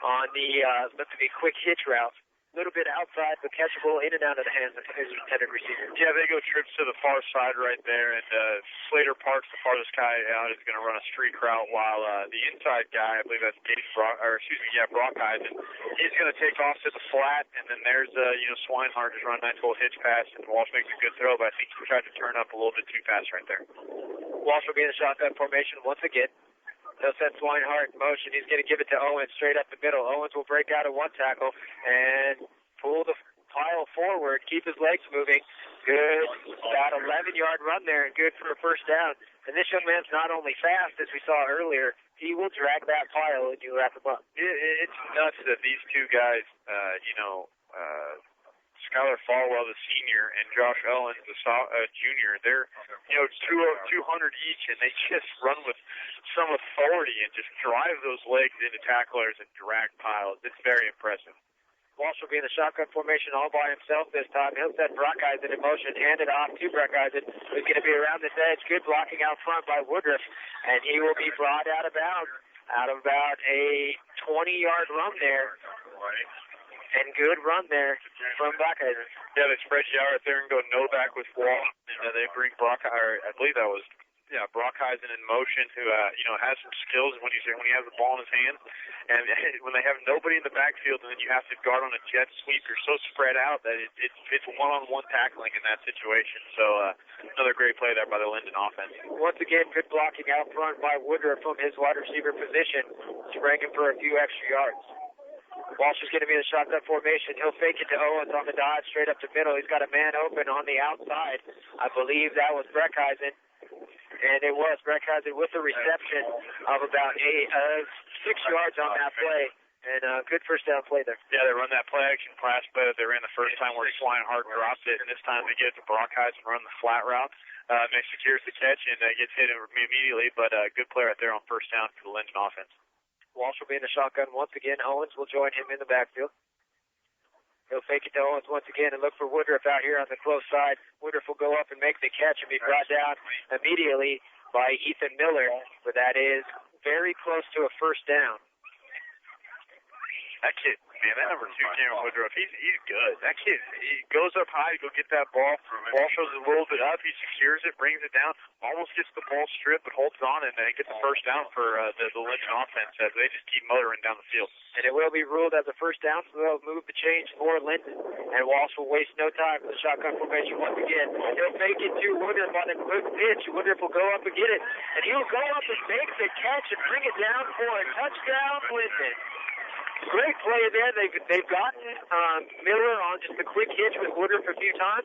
on the look to be quick hitch route. A little bit outside, but catchable in and out of the hands of his intended receiver. Yeah, they go trips to the far side right there, and Slater Parks, the farthest guy out, is going to run a streak route, while the inside guy, I believe that's Brockheisen, he's going to take off to the flat, and then there's Swinehart just run a nice little hitch pass, and Walsh makes a good throw, but I think he tried to turn up a little bit too fast right there. Walsh will be in the shotgun formation once again. He'll set Swinehart in motion. He's going to give it to Owens straight up the middle. Owens will break out of one tackle and pull the pile forward, keep his legs moving. Good, about 11-yard run there, and good for a first down. And this young man's not only fast, as we saw earlier, he will drag that pile and you wrap him up. It's nuts that these two guys, Skylar Falwell, the senior, and Josh Owens, the junior. They're, 200 each, and they just run with some authority and just drive those legs into tacklers and drag piles. It's very impressive. Walsh will be in the shotgun formation all by himself this time. He'll set Brockeisen in motion, hand it off to Brockeisen, who's going to be around this edge. Good blocking out front by Woodruff, and he will be brought out of bounds out of about a 20-yard run there. And good run there from Brockeisen. Yeah, they spread you out right there and go no back with Walsh. And they bring Brockeisen, I believe that was Brockeisen in motion, who has some skills when he has the ball in his hand, and when they have nobody in the backfield, and then you have to guard on a jet sweep, you're so spread out that it's one-on-one tackling in that situation. So another great play there by the Lyndon offense. Once again, good blocking out front by Woodruff from his wide receiver position, spranging for a few extra yards. Walsh is going to be in the shotgun formation. He'll fake it to Owens on the dodge, straight up to middle. He's got a man open on the outside. I believe that was Brockeisen. And it was Brockeisen with a reception of about 6 yards on that play. And good first down play there. Yeah, they run that play action pass, but they ran the first time where Swinehart dropped it, and this time they get it to Brockeisen, run the flat route. Secures the catch and gets hit immediately, but good play right there on first down for the Lyndon offense. Walsh will be in the shotgun once again. Owens will join him in the backfield. He'll fake it to Owens once again and look for Woodruff out here on the close side. Woodruff will go up and make the catch and be brought down immediately by Ethan Miller, but that is very close to a first down. That kid, man, that number 2, Cameron Woodruff, he's good. That kid, he goes up high to go get that ball. Ball shows a little bit up. He secures it, brings it down, almost gets the ball stripped, but holds on and gets the first down for the Lyndon offense as they just keep motoring down the field. And it will be ruled as a first down, so they'll move the change for Lyndon. And Walsh will waste no time for the shotgun formation once again. He'll fake it to Woodruff on a quick pitch. Woodruff will go up and get it, and he'll go up and make the catch and bring it down for a touchdown, Lyndon. Great play there. They've gotten Miller on just a quick hitch with Woodruff a few times.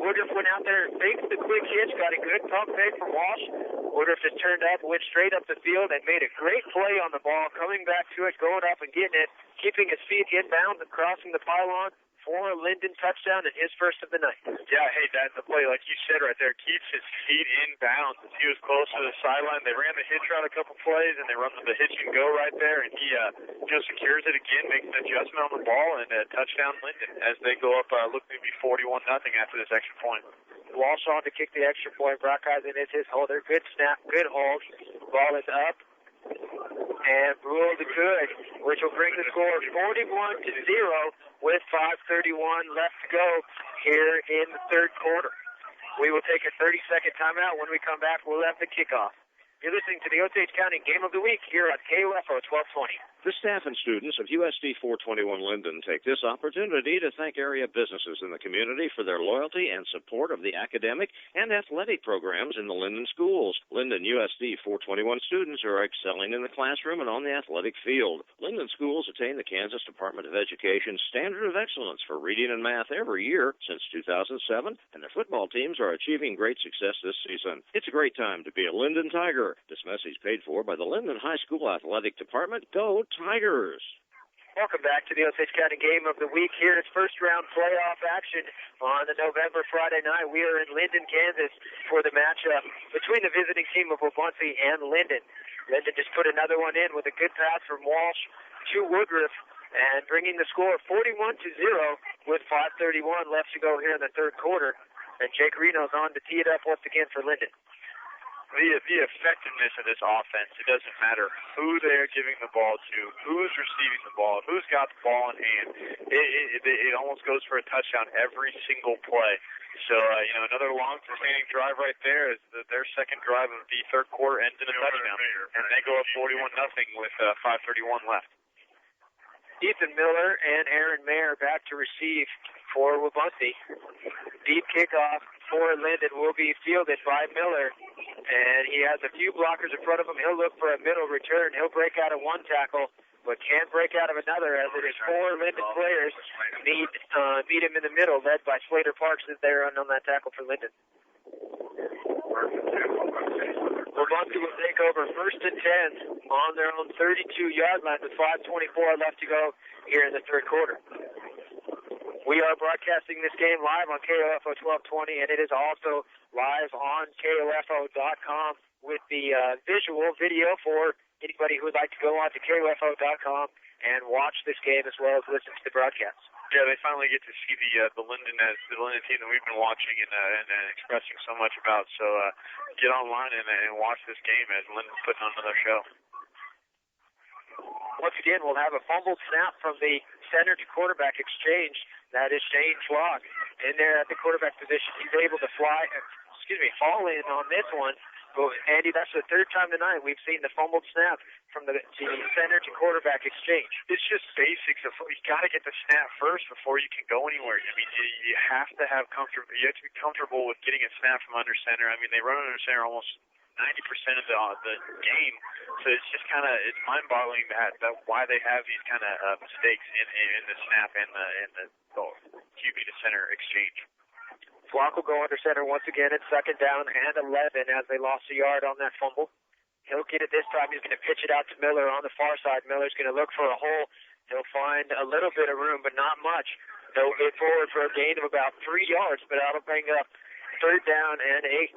Woodruff went out there and faked the quick hitch, got a good pump fake from Walsh. Woodruff just turned up, went straight up the field, and made a great play on the ball, coming back to it, going up and getting it, keeping his feet inbounds and crossing the pylon for a Lyndon touchdown and his first of the night. Yeah, hey, that's the play, like you said right there, keeps his feet in bounds. He was close to the sideline. They ran the hitch route a couple plays, and they run the hitch and go right there, and he secures it again, makes an adjustment on the ball, and touchdown Lyndon as they go up, looking to be 41-0 after this extra point. Walsh on to kick the extra point. Brockeisen is his holder. Good snap, good hold. Ball is up and ruled good, which will bring the score 41-0 with 5:31 left to go here in the third quarter. We will take a 30-second timeout. When we come back, we'll have the kickoff. You're listening to the Osage County Game of the Week here on KOFO 1220. The staff and students of USD 421 Lyndon take this opportunity to thank area businesses in the community for their loyalty and support of the academic and athletic programs in the Lyndon schools. Lyndon USD 421 students are excelling in the classroom and on the athletic field. Lyndon schools attain the Kansas Department of Education's standard of excellence for reading and math every year since 2007, and their football teams are achieving great success this season. It's a great time to be a Lyndon Tiger. This message paid for by the Lyndon High School Athletic Department. Go Tigers! Welcome back to the Osage County Game of the Week. Here is first-round playoff action on the November Friday night. We are in Lyndon, Kansas for the matchup between the visiting team of Wabaunsee and Lyndon. Lyndon just put another one in with a good pass from Walsh to Woodruff and bringing the score 41-0 with 5:31 left to go here in the third quarter. And Jake Reno's on to tee it up once again for Lyndon. The effectiveness of this offense, it doesn't matter who they're giving the ball to, who's receiving the ball, who's got the ball in hand. It almost goes for a touchdown every single play. So, another long sustaining drive right there is their second drive of the third quarter ends in a touchdown. And they go up 41-0 with 5:31 left. Ethan Miller and Aaron Mayer back to receive for Wabaunsee. Deep kickoff for Lyndon will be fielded by Miller, and he has a few blockers in front of him. He'll look for a middle return. He'll break out of one tackle, but can't break out of another, as it is four Lyndon players meet him in the middle, led by Slater Parks is there on that tackle for Lyndon. Wabaunsee will take over 1st and 10 on their own 32-yard line with 5:24 left to go here in the third quarter. We are broadcasting this game live on KOFO 1220, and it is also live on KOFO.com with the video for anybody who would like to go on to KOFO.com and watch this game as well as listen to the broadcast. Yeah, they finally get to see the Lyndon team that we've been watching and expressing so much about. So get online and watch this game as Lyndon's putting on another show. Once again, we'll have a fumbled snap from the center to quarterback exchange. That is Shane Flock in there at the quarterback position. He's able to fall in on this one. But Andy, that's the third time tonight we've seen the fumbled snap from the center to quarterback exchange. It's just basics. You got to get the snap first before you can go anywhere. I mean, you have to have You have to be comfortable with getting a snap from under center. I mean, they run under center almost 90% of the game, so it's just it's mind-boggling that why they have these kind of mistakes in the snap and the QB to center exchange. Flock will go under center once again at 2nd down and 11 as they lost a yard on that fumble. He'll get it this time. He's going to pitch it out to Miller on the far side. Miller's going to look for a hole. He'll find a little bit of room, but not much. He'll get forward for a gain of about 3 yards, but that'll bring up 3rd down and 8.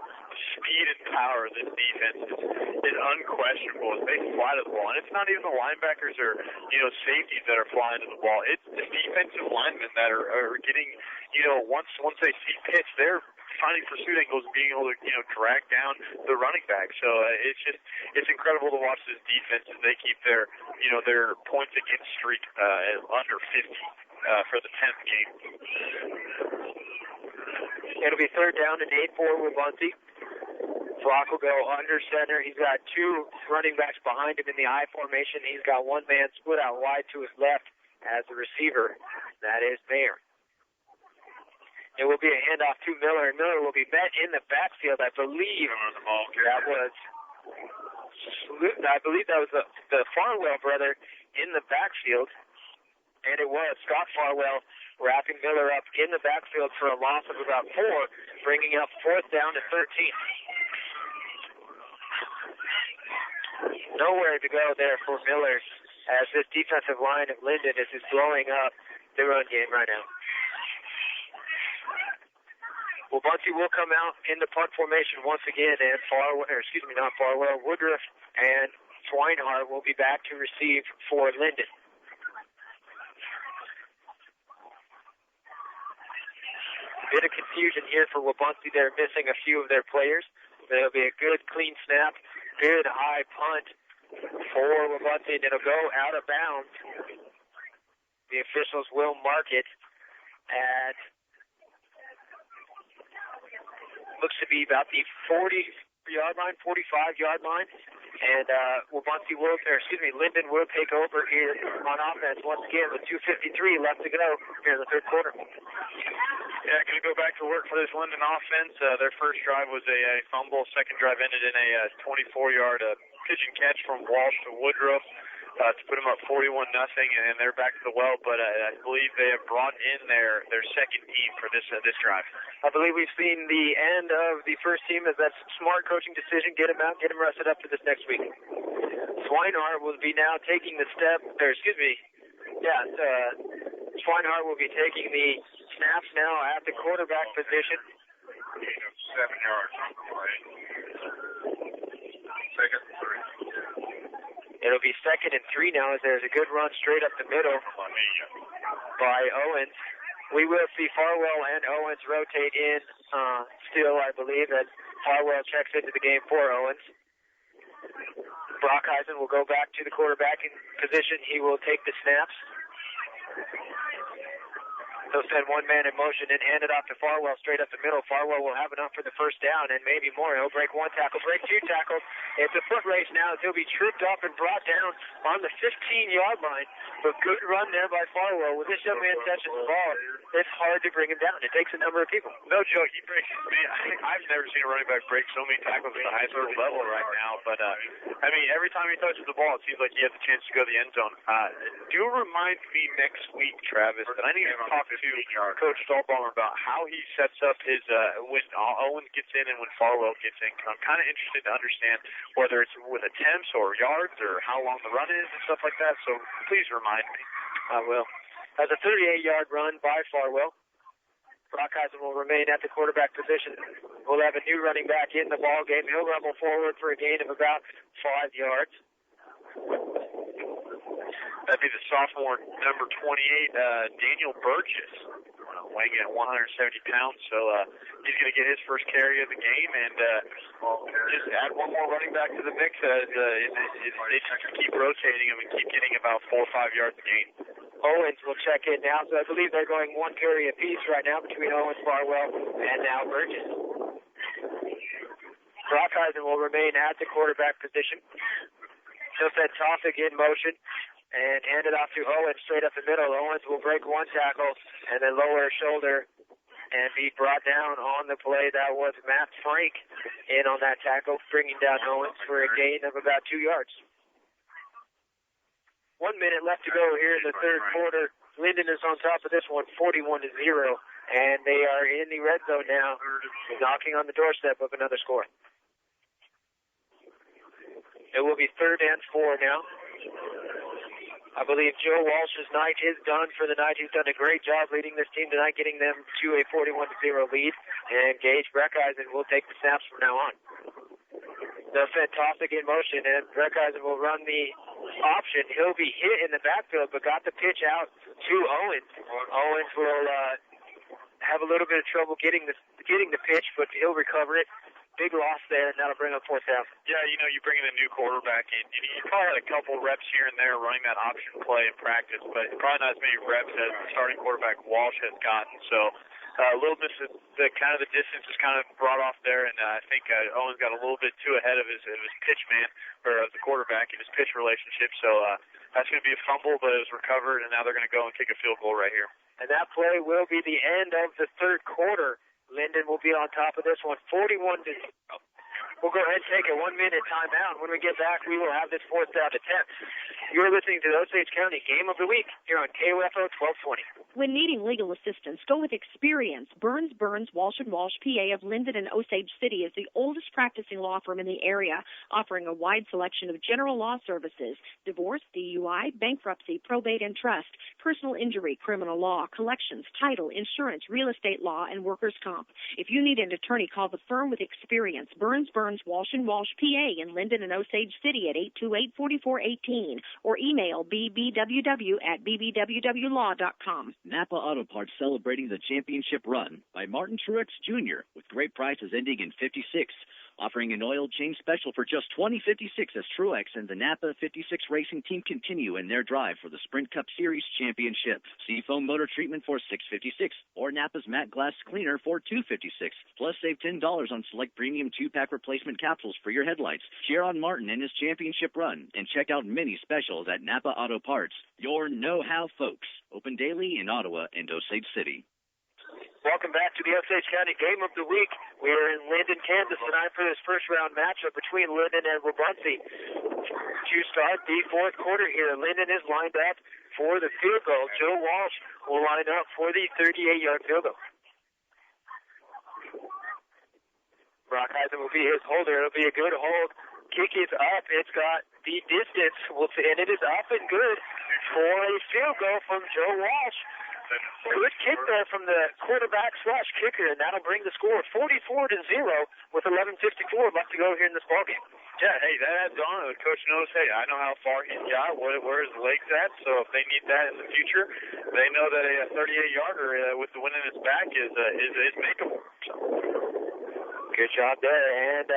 Speed and power of this defense is unquestionable as they fly to the ball. And it's not even the linebackers or, safeties that are flying to the ball. It's the defensive linemen that are getting, once they see pitch, they're finding pursuit angles and being able to, drag down the running back. So it's incredible to watch this defense as they keep their points against streak under 50 for the 10th game. It'll be 3rd down and 8 for Wabaunsee. Flock will go under center. He's got 2 running backs behind him in the I formation. He's got one man split out wide to his left as the receiver. That is Mayer. It will be a handoff to Miller, and Miller will be met in the backfield. I believe that was the Farwell brother in the backfield, and it was Scott Farwell wrapping Miller up in the backfield for a loss of about 4, bringing up 4th down and 13. Nowhere to go there for Miller as this defensive line of Lyndon is just blowing up the run game right now. Wabaunsee will come out in the punt formation once again, and Woodruff and Swinehart will be back to receive for Lyndon. Bit of confusion here for Wabaunsee. They're missing a few of their players. There'll be a good, clean snap, good high punt for Wabaunsee, and it'll go out of bounds. The officials will mark it at looks to be about the 40-yard line, 45-yard line. And Lyndon will take over here on offense once again with 2:53 left to go here in the 3rd quarter. Yeah, going to go back to work for this Lyndon offense. Their first drive was a fumble. Second drive ended in a 24-yard pigeon catch from Walsh to Woodruff to put them up 41-0, and they're back to the well. But I believe they have brought in their second team for this drive. I believe we've seen the end of the first team as that smart coaching decision. Get them out, get them rested up for this next week. Swinehart will be now taking the Swinehart will be taking the snaps now at the quarterback position. 7 yards on the play. 2nd and 3. It'll be 2nd and 3 now as there's a good run straight up the middle by Owens. We will see Farwell and Owens rotate in still, I believe, as Farwell checks into the game for Owens. Brockheisen will go back to the quarterbacking position. He will take the snaps. He'll send one man in motion and hand it off to Farwell straight up the middle. Farwell will have enough for the first down and maybe more. He'll break 1 tackle, break 2 tackles. It's a foot race now as he'll be trooped up and brought down on the 15-yard line. But good run there by Farwell. When this young man touches the ball, it's hard to bring him down. It takes a number of people. No joke. He breaks. I've never seen a running back break so many tackles at the high school level right now. But, every time he touches the ball, it seems like he has a chance to go to the end zone. Do remind me next week, Travis, that I need to talk to Coach Stolbaum about how he sets up his when Owens gets in and when Farwell gets in. I'm kind of interested to understand whether it's with attempts or yards or how long the run is and stuff like that. So please remind me. I will. a 38-yard run by Farwell. Brockhausen will remain at the quarterback position. We'll have a new running back in the ball game. He'll rumble forward for a gain of about 5 yards. That'd be the sophomore, number 28, Daniel Burgess, weighing in at 170 pounds. So he's going to get his first carry of the game, and just add one more running back to the mix as they just keep rotating him and keep getting about 4 or 5 yards a gain. Owens will check in now, so I believe they're going 1 carry apiece right now between Owens, Farwell, and now Burgess. Brockhausen will remain at the quarterback position. He'll send Tossick in motion and hand it off to Owens straight up the middle. Owens will break 1 tackle and then lower his shoulder and be brought down on the play. That was Matt Frank in on that tackle, bringing down Owens for a gain of about 2 yards. 1 minute left to go here in the third quarter. Lyndon is on top of this one, 41-0, and they are in the red zone now, knocking on the doorstep of another score. It will be 3rd and 4 now. I believe Joe Walsh's night is done for the night. He's done a great job leading this team tonight, getting them to a 41-0 lead, and Gage Breckeisen will take the snaps from now on. They'll send Tossick in motion, and Breckeisen will run the option. He'll be hit in the backfield, but got the pitch out to Owens. Owens will have a little bit of trouble getting the pitch, but he'll recover it. Big loss there, and that'll bring up 4th down. Yeah, you know, you bring in a new quarterback, and you probably had a couple reps here and there running that option play in practice, but probably not as many reps as the starting quarterback Walsh has gotten. So a little bit of the distance is kind of brought off there, and I think Owens got a little bit too ahead of his pitch man, or the quarterback in his pitch relationship. So that's going to be a fumble, but it was recovered, and now they're going to go and kick a field goal right here. And that play will be the end of the third quarter. Lyndon will be on top of this one, 41-0. We'll go ahead and take a 1-minute timeout. When we get back, we will have this 4th down attempt. You're listening to the Osage County Game of the Week here on KOFO 1220. When needing legal assistance, go with Experience. Burns, Walsh & Walsh, PA of Lyndon and Osage City is the oldest practicing law firm in the area, offering a wide selection of general law services, divorce, DUI, bankruptcy, probate and trust, personal injury, criminal law, collections, title, insurance, real estate law, and workers' comp. If you need an attorney, call the firm with Experience. Burns, Walsh & Walsh, PA in Lyndon and Osage City at 828-4418 or email bbww@bbwwlaw.com. Napa Auto Parts celebrating the championship run by Martin Truex Jr. with great prices ending in 56. Offering an oil change special for just $20.56 as Truex and the Napa 56 racing team continue in their drive for the Sprint Cup Series championship. Seafoam motor treatment for $6.56 or Napa's matte glass cleaner for $2.56. Plus save $10 on select premium 2-pack replacement capsules for your headlights. Cheer on Martin and his championship run and check out many specials at Napa Auto Parts. Your know-how folks. Open daily in Ottawa and Osage City. Welcome back to the Osage County Game of the Week. We're in Lyndon, Kansas tonight for this first-round matchup between Lyndon and Wabaunsee. To start the fourth quarter here, Lyndon is lined up for the field goal. Joe Walsh will line up for the 38-yard field goal. Brockhausen will be his holder. It'll be a good hold. Kick is up. It's got the distance, and it is up and good for a field goal from Joe Walsh. Good kick there from the quarterback/kicker, and that'll bring the score 44-0 with 11:54 left to go here in this ballgame. Yeah, hey, that adds on. Coach knows, hey, I know how far he's got, where his leg's at, so if they need that in the future, they know that a 38-yarder with the wind in his back is makeable. Good job there, and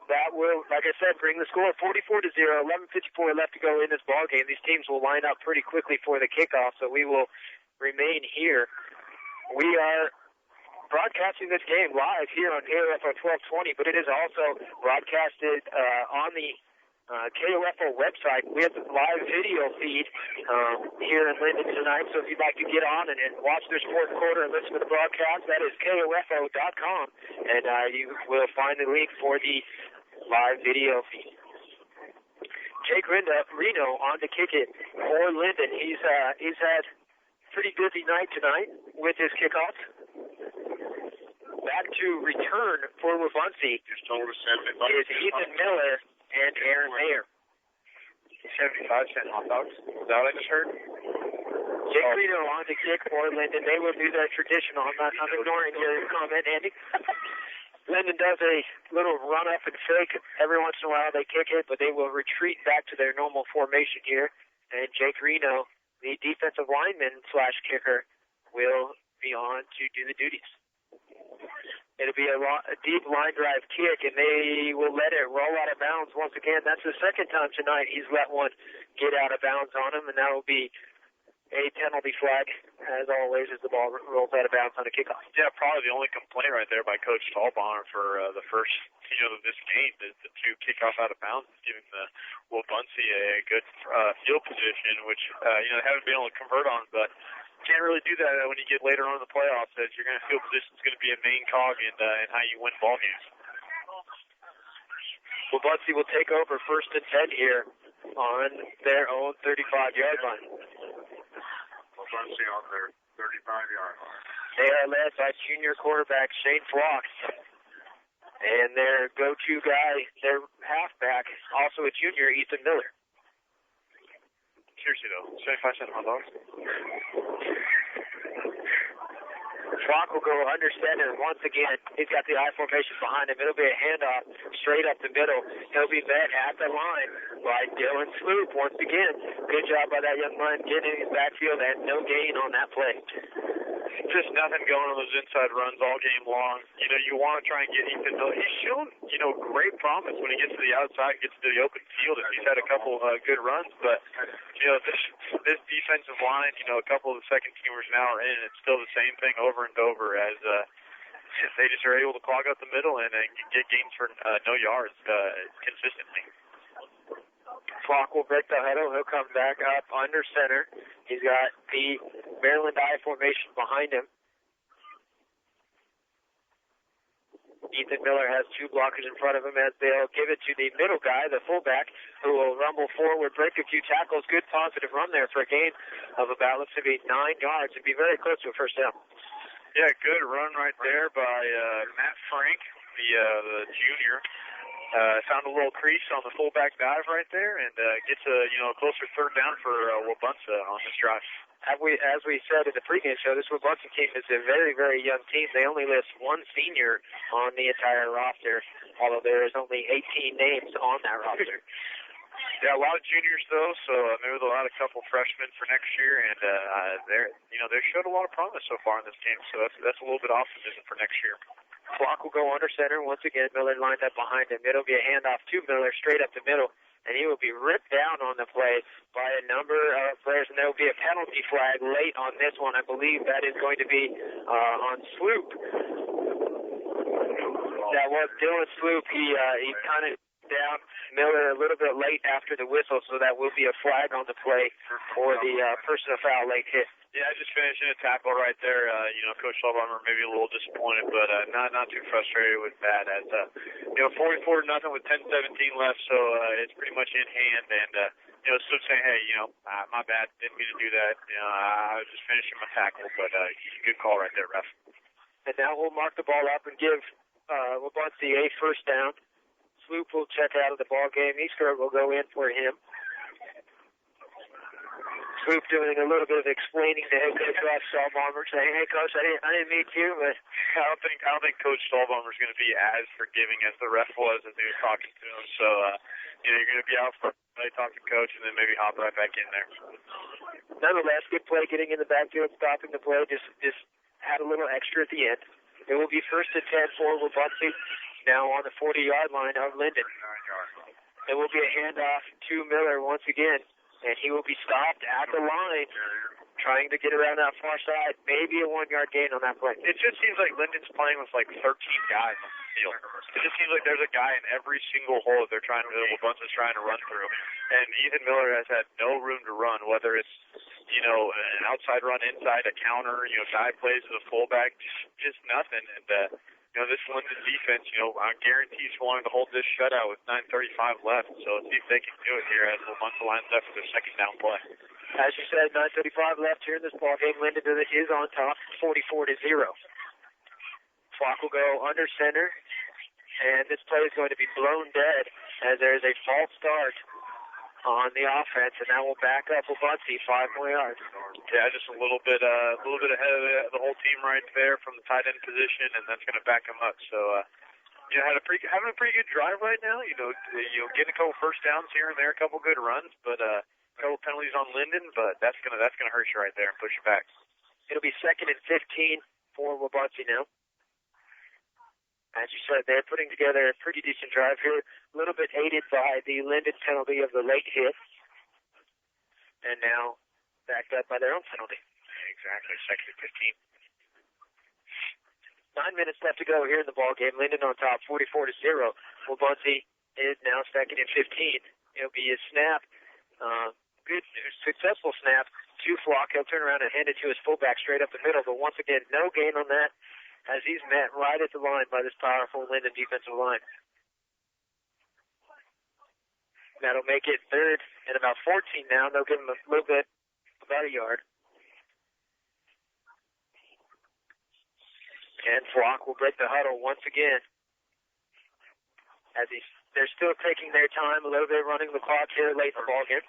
that will, like I said, bring the score 44-0, 11:54 left to go in this ballgame. These teams will line up pretty quickly for the kickoff, so we will remain here. We are broadcasting this game live here on KOFO 1220, but it is also broadcasted on the KOFO website with live video feed here in Lyndon tonight. So if you'd like to get on and watch this fourth quarter and listen to the broadcast, that is KOFO.com, and you will find the link for the live video feed. Jake Reno on to kick it for Lyndon. He's had pretty busy night tonight with his kickoffs. Back to return for Wabaunsee is Ethan Miller and Aaron Mayer. 75-cent hot dogs. Is that what I just heard? Jake Reno on the kick for Lyndon. They will do their traditional. I'm ignoring your comment, Andy. Lyndon does a little run up and fake. Every once in a while they kick it, but they will retreat back to their normal formation here. And Jake Reno, the defensive lineman / kicker, will be on to do the duties. It'll be a deep line drive kick, and they will let it roll out of bounds once again. That's the second time tonight he's let one get out of bounds on him, and that will be a penalty flag, as always, as the ball rolls out of bounds on a kickoff. Yeah, probably the only complaint right there by Coach Stahlbaumer for the first, this game is the two kickoffs out of bounds, giving the Wabaunsee a good field position, which, they haven't been able to convert on, but can't really do that when you get later on in the playoffs, as your field position is going to be a main cog in how you win ball games. Wabaunsee will take over 1st and 10 here on their own 35-yard line. Wabaunsee on their 35-yard line. They are led by junior quarterback Shane Flock. And their go-to guy, their halfback, also a junior, Ethan Miller. Seriously, though, 75 cent hot dogs. Flock will go under center once again. He's got the I formation behind him. It'll be a handoff straight up the middle. He'll be met at the line by Dylan Sloop once again. Good job by that young man getting in his backfield and no gain on that play. Just nothing going on those inside runs all game long. You want to try and get Ethan Miller. He's shown, great promise when he gets to the outside and gets to the open field. And he's had a couple good runs, but, this defensive line, a couple of the second teamers now are in, and it's still the same thing over and over as they just are able to clog up the middle and get gains for no yards consistently. Flock will break the huddle. He'll come back up under center. He's got the Maryland I formation behind him. Ethan Miller has two blockers in front of him as they'll give it to the middle guy, the fullback, who will rumble forward, break a few tackles. Good positive run there for a gain of about, looks to be 9 yards. It'd be very close to a first down. Yeah, good run right there by Matt Frank, the junior. Found a little crease on the fullback dive right there, and gets a closer third down for Wabaunsee on this drive. As we said in the pregame show, this Wabaunsee team is a very, very young team. They only list one senior on the entire roster, although there is only 18 names on that roster. Yeah, a lot of juniors though, so maybe they'll add a couple freshmen for next year, and they showed a lot of promise so far in this game, so that's a little bit of optimism for next year. Flock will go under center once again. Miller lined up behind him. It'll be a handoff to Miller straight up the middle, and he will be ripped down on the play by a number of players, and there will be a penalty flag late on this one. I believe that is going to be on Sloop. That was Dylan Sloop. He kind of down Miller a little bit late after the whistle, so that will be a flag on the play for the personal foul late hit. Yeah, just finishing a tackle right there. Coach Stahlbaumer maybe a little disappointed, but not too frustrated with that. As 44-0 with 10:17 left, so it's pretty much in hand. And Sloop saying, "Hey, my bad, didn't mean to do that. I was just finishing my tackle, but good call right there, ref." And now we'll mark the ball up and give Wabaunsee a first down. Sloop will check out of the ball game. Easter will go in for him. Sloop doing a little bit of explaining to head coach Rob Stahlbaumer, saying, "Hey, coach, I didn't mean to, but I don't think Coach Stahlbaumer is going to be as forgiving as the ref was as he was talking to him. So, you're going to be out for play, talk to coach, and then maybe hop right back in there." Nonetheless, good play getting in the backfield, stopping the play. Just had a little extra at the end. It will be 1st and 10 for Wabaunsee, now on the 40-yard line of Lyndon. It will be a handoff to Miller once again. And he will be stopped at the line, trying to get around that far side. Maybe a 1-yard gain on that play. It just seems like Lyndon's playing with 13 guys on the field. It just seems like there's a guy in every single hole that Wabunsie's trying to run through. And Ethan Miller has had no room to run, whether it's an outside run inside, a counter, dive plays as a fullback, just nothing. And this Lyndon defense, I guarantee he's wanting to hold this shutout with 9:35 left. So let's see if they can do it here as Wabaunsee lines up for their second down play. As you said, 9:35 left here in this ball game. Lyndon is on top, 44-0. Flock will go under center, and this play is going to be blown dead as there is a false start on the offense, and that will back up Wabaunsee 5 more yards. Yeah, just a little bit ahead of the whole team right there from the tight end position, and that's going to back them up. So, having a pretty good drive right now. Getting a couple first downs here and there, a couple good runs, but a couple penalties on Lyndon. But that's gonna hurt you right there and push you back. It'll be 2nd and 15 for Wabaunsee now. As you said, they're putting together a pretty decent drive here, a little bit aided by the Lyndon penalty of the late hit, and now backed up by their own penalty. Exactly, 2nd and 15. 9 minutes left to go here in the ball game. Lyndon on top, 44-0. Wabaunsee is now 2nd and 15. It'll be a snap, good, successful snap to Flock. He'll turn around and hand it to his fullback straight up the middle, but once again, no gain on that, as he's met right at the line by this powerful Lyndon defensive line. That'll make it 3rd and about 14 now. They'll give him a little bit, about a yard. And Flock will break the huddle once again. As they're still taking their time, a little bit running the clock here late in the ball game.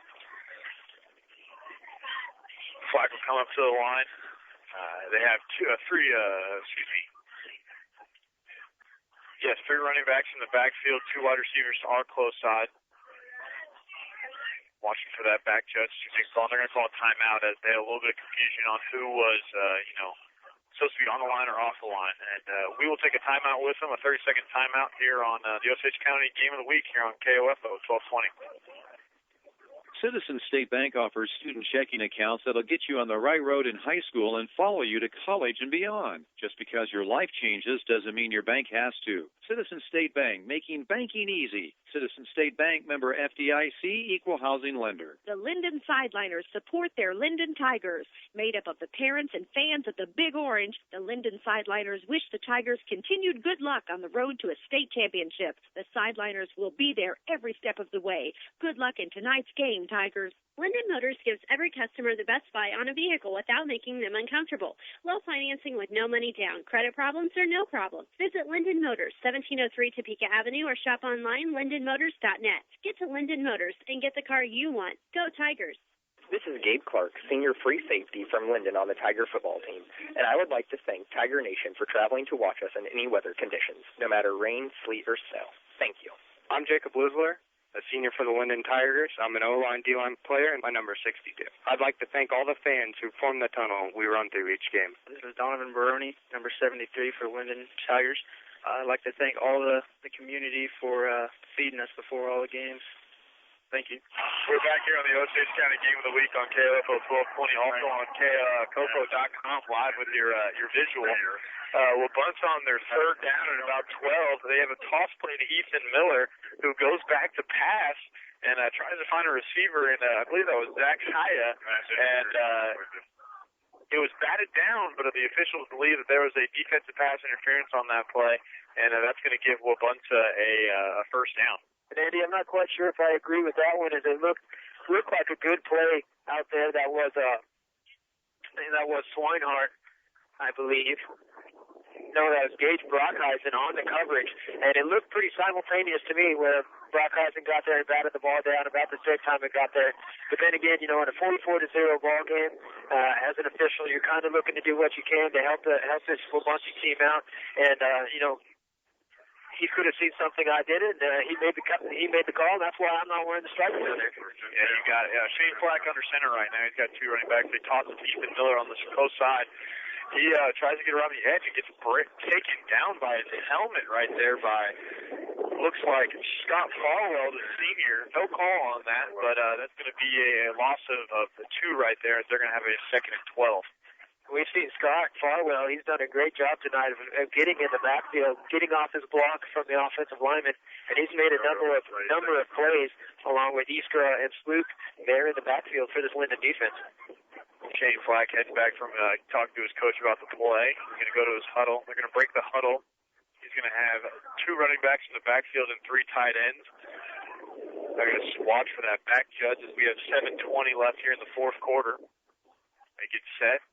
Flock will come up to the line. They have three running backs in the backfield, 2 wide receivers to our close side. Watching for that back judge to take ball. They're going to call a timeout as they had a little bit of confusion on who was, supposed to be on the line or off the line. And we will take a timeout with them, a 30-second timeout here on the Osage County Game of the Week here on KOFO 1220. Citizens State Bank offers student checking accounts that'll get you on the right road in high school and follow you to college and beyond. Just because your life changes doesn't mean your bank has to. Citizens State Bank, making banking easy. Citizens State Bank, member FDIC, equal housing lender. The Lyndon Sideliners support their Lyndon Tigers. Made up of the parents and fans of the Big Orange, the Lyndon Sideliners wish the Tigers continued good luck on the road to a state championship. The Sideliners will be there every step of the way. Good luck in tonight's game, Tigers. Lyndon Motors gives every customer the best buy on a vehicle without making them uncomfortable. Low financing with no money down. Credit problems are no problem. Visit Lyndon Motors, 1703 Topeka Avenue, or shop online, lyndonmotors.net. Get to Lyndon Motors and get the car you want. Go Tigers. This is Gabe Clark, Senior Free Safety from Lyndon on the Tiger football team, and I would like to thank Tiger Nation for traveling to watch us in any weather conditions, no matter rain, sleet, or snow. Thank you. I'm Jacob Lisler, a senior for the Lyndon Tigers. I'm an O-line, D-line player, and my number is 62. I'd like to thank all the fans who formed the tunnel we run through each game. This is Donovan Baroni, number 73 for Lyndon Tigers. I'd like to thank all the community for feeding us before all the games. Thank you. We're back here on the Osage County Game of the Week on KOFO 1220, also on KOFO.com live with your visual. Wabaunsee on their 3rd down at about 12. They have a toss play to Ethan Miller, who goes back to pass and tries to find a receiver, and I believe that was Zach Haya, and it was batted down, but the officials believe that there was a defensive pass interference on that play, and that's going to give Wabaunsee a first down. And Andy, I'm not quite sure if I agree with that one, as it looked like a good play out there. That was Swinehart, I believe. No, that was Gage Brockheisen on the coverage, and it looked pretty simultaneous to me, where Brockheisen got there and batted the ball down about the same time it got there. But then again, in a 44-0 ball game, as an official, you're kind of looking to do what you can to help this Wabaunsee team out, and he could have seen something I didn't. He made the call, and that's why I'm not wearing the stripes down there. Yeah, you got it. Shane Flack under center right now. He's got 2 running backs. They toss it to Ethan Miller on the coast side. He tries to get around the edge and gets taken down by his helmet right there by, looks like, Scott Farwell, the senior. No call on that, but that's going to be a loss of the 2 right there. They're going to have a 2nd and 12. We've seen Scott Farwell. He's done a great job tonight of getting in the backfield, getting off his block from the offensive lineman, and he's made a number of plays along with Iskra and Sloop there in the backfield for this Lyndon defense. Shane Flack heads back from talking to his coach about the play. He's going to go to his huddle. They're going to break the huddle. He's going to have 2 running backs in the backfield and 3 tight ends. They're going to watch for that back judge as we have 7:20 left here in the 4th quarter. They get set.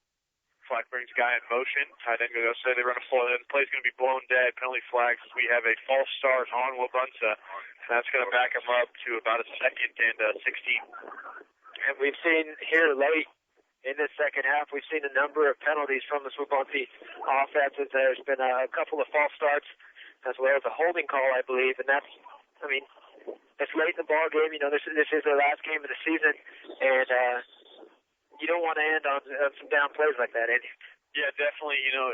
Flag brings a guy in motion. Tight end goes outside. They run a play. The play's going to be blown dead. Penalty flags. We have a false start on Wabaunsee. That's going to back him up to about a 2nd and 16. And we've seen here late in the second half, we've seen a number of penalties from the Wabaunsee offenses. There's been a couple of false starts as well as a holding call, I believe. And that's, I mean, it's late in the ball game. You know, this is their last game of the season. And, you don't want to end on some down plays like that, Andy. Yeah, definitely. You know,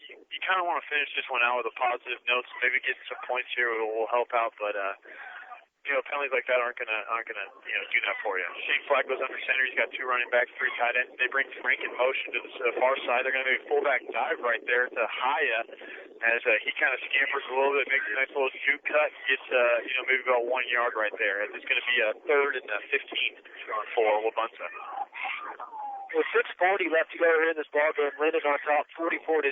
you kind of want to finish this one out with a positive note. So maybe getting some points here will help out. But you know, penalties like that aren't gonna do that for you. Shane Flag goes under center. He's got 2 running backs, 3 tight ends. They bring Frank in motion to the far side. They're going to make a fullback dive right there to Haya as he kind of scampers a little bit, makes a nice little juke cut, gets maybe about 1 yard right there. It's going to be a 3rd and 15 for Wabaunsee. With 6:40 left to go here in this ball game, Lyndon on top, 44-0.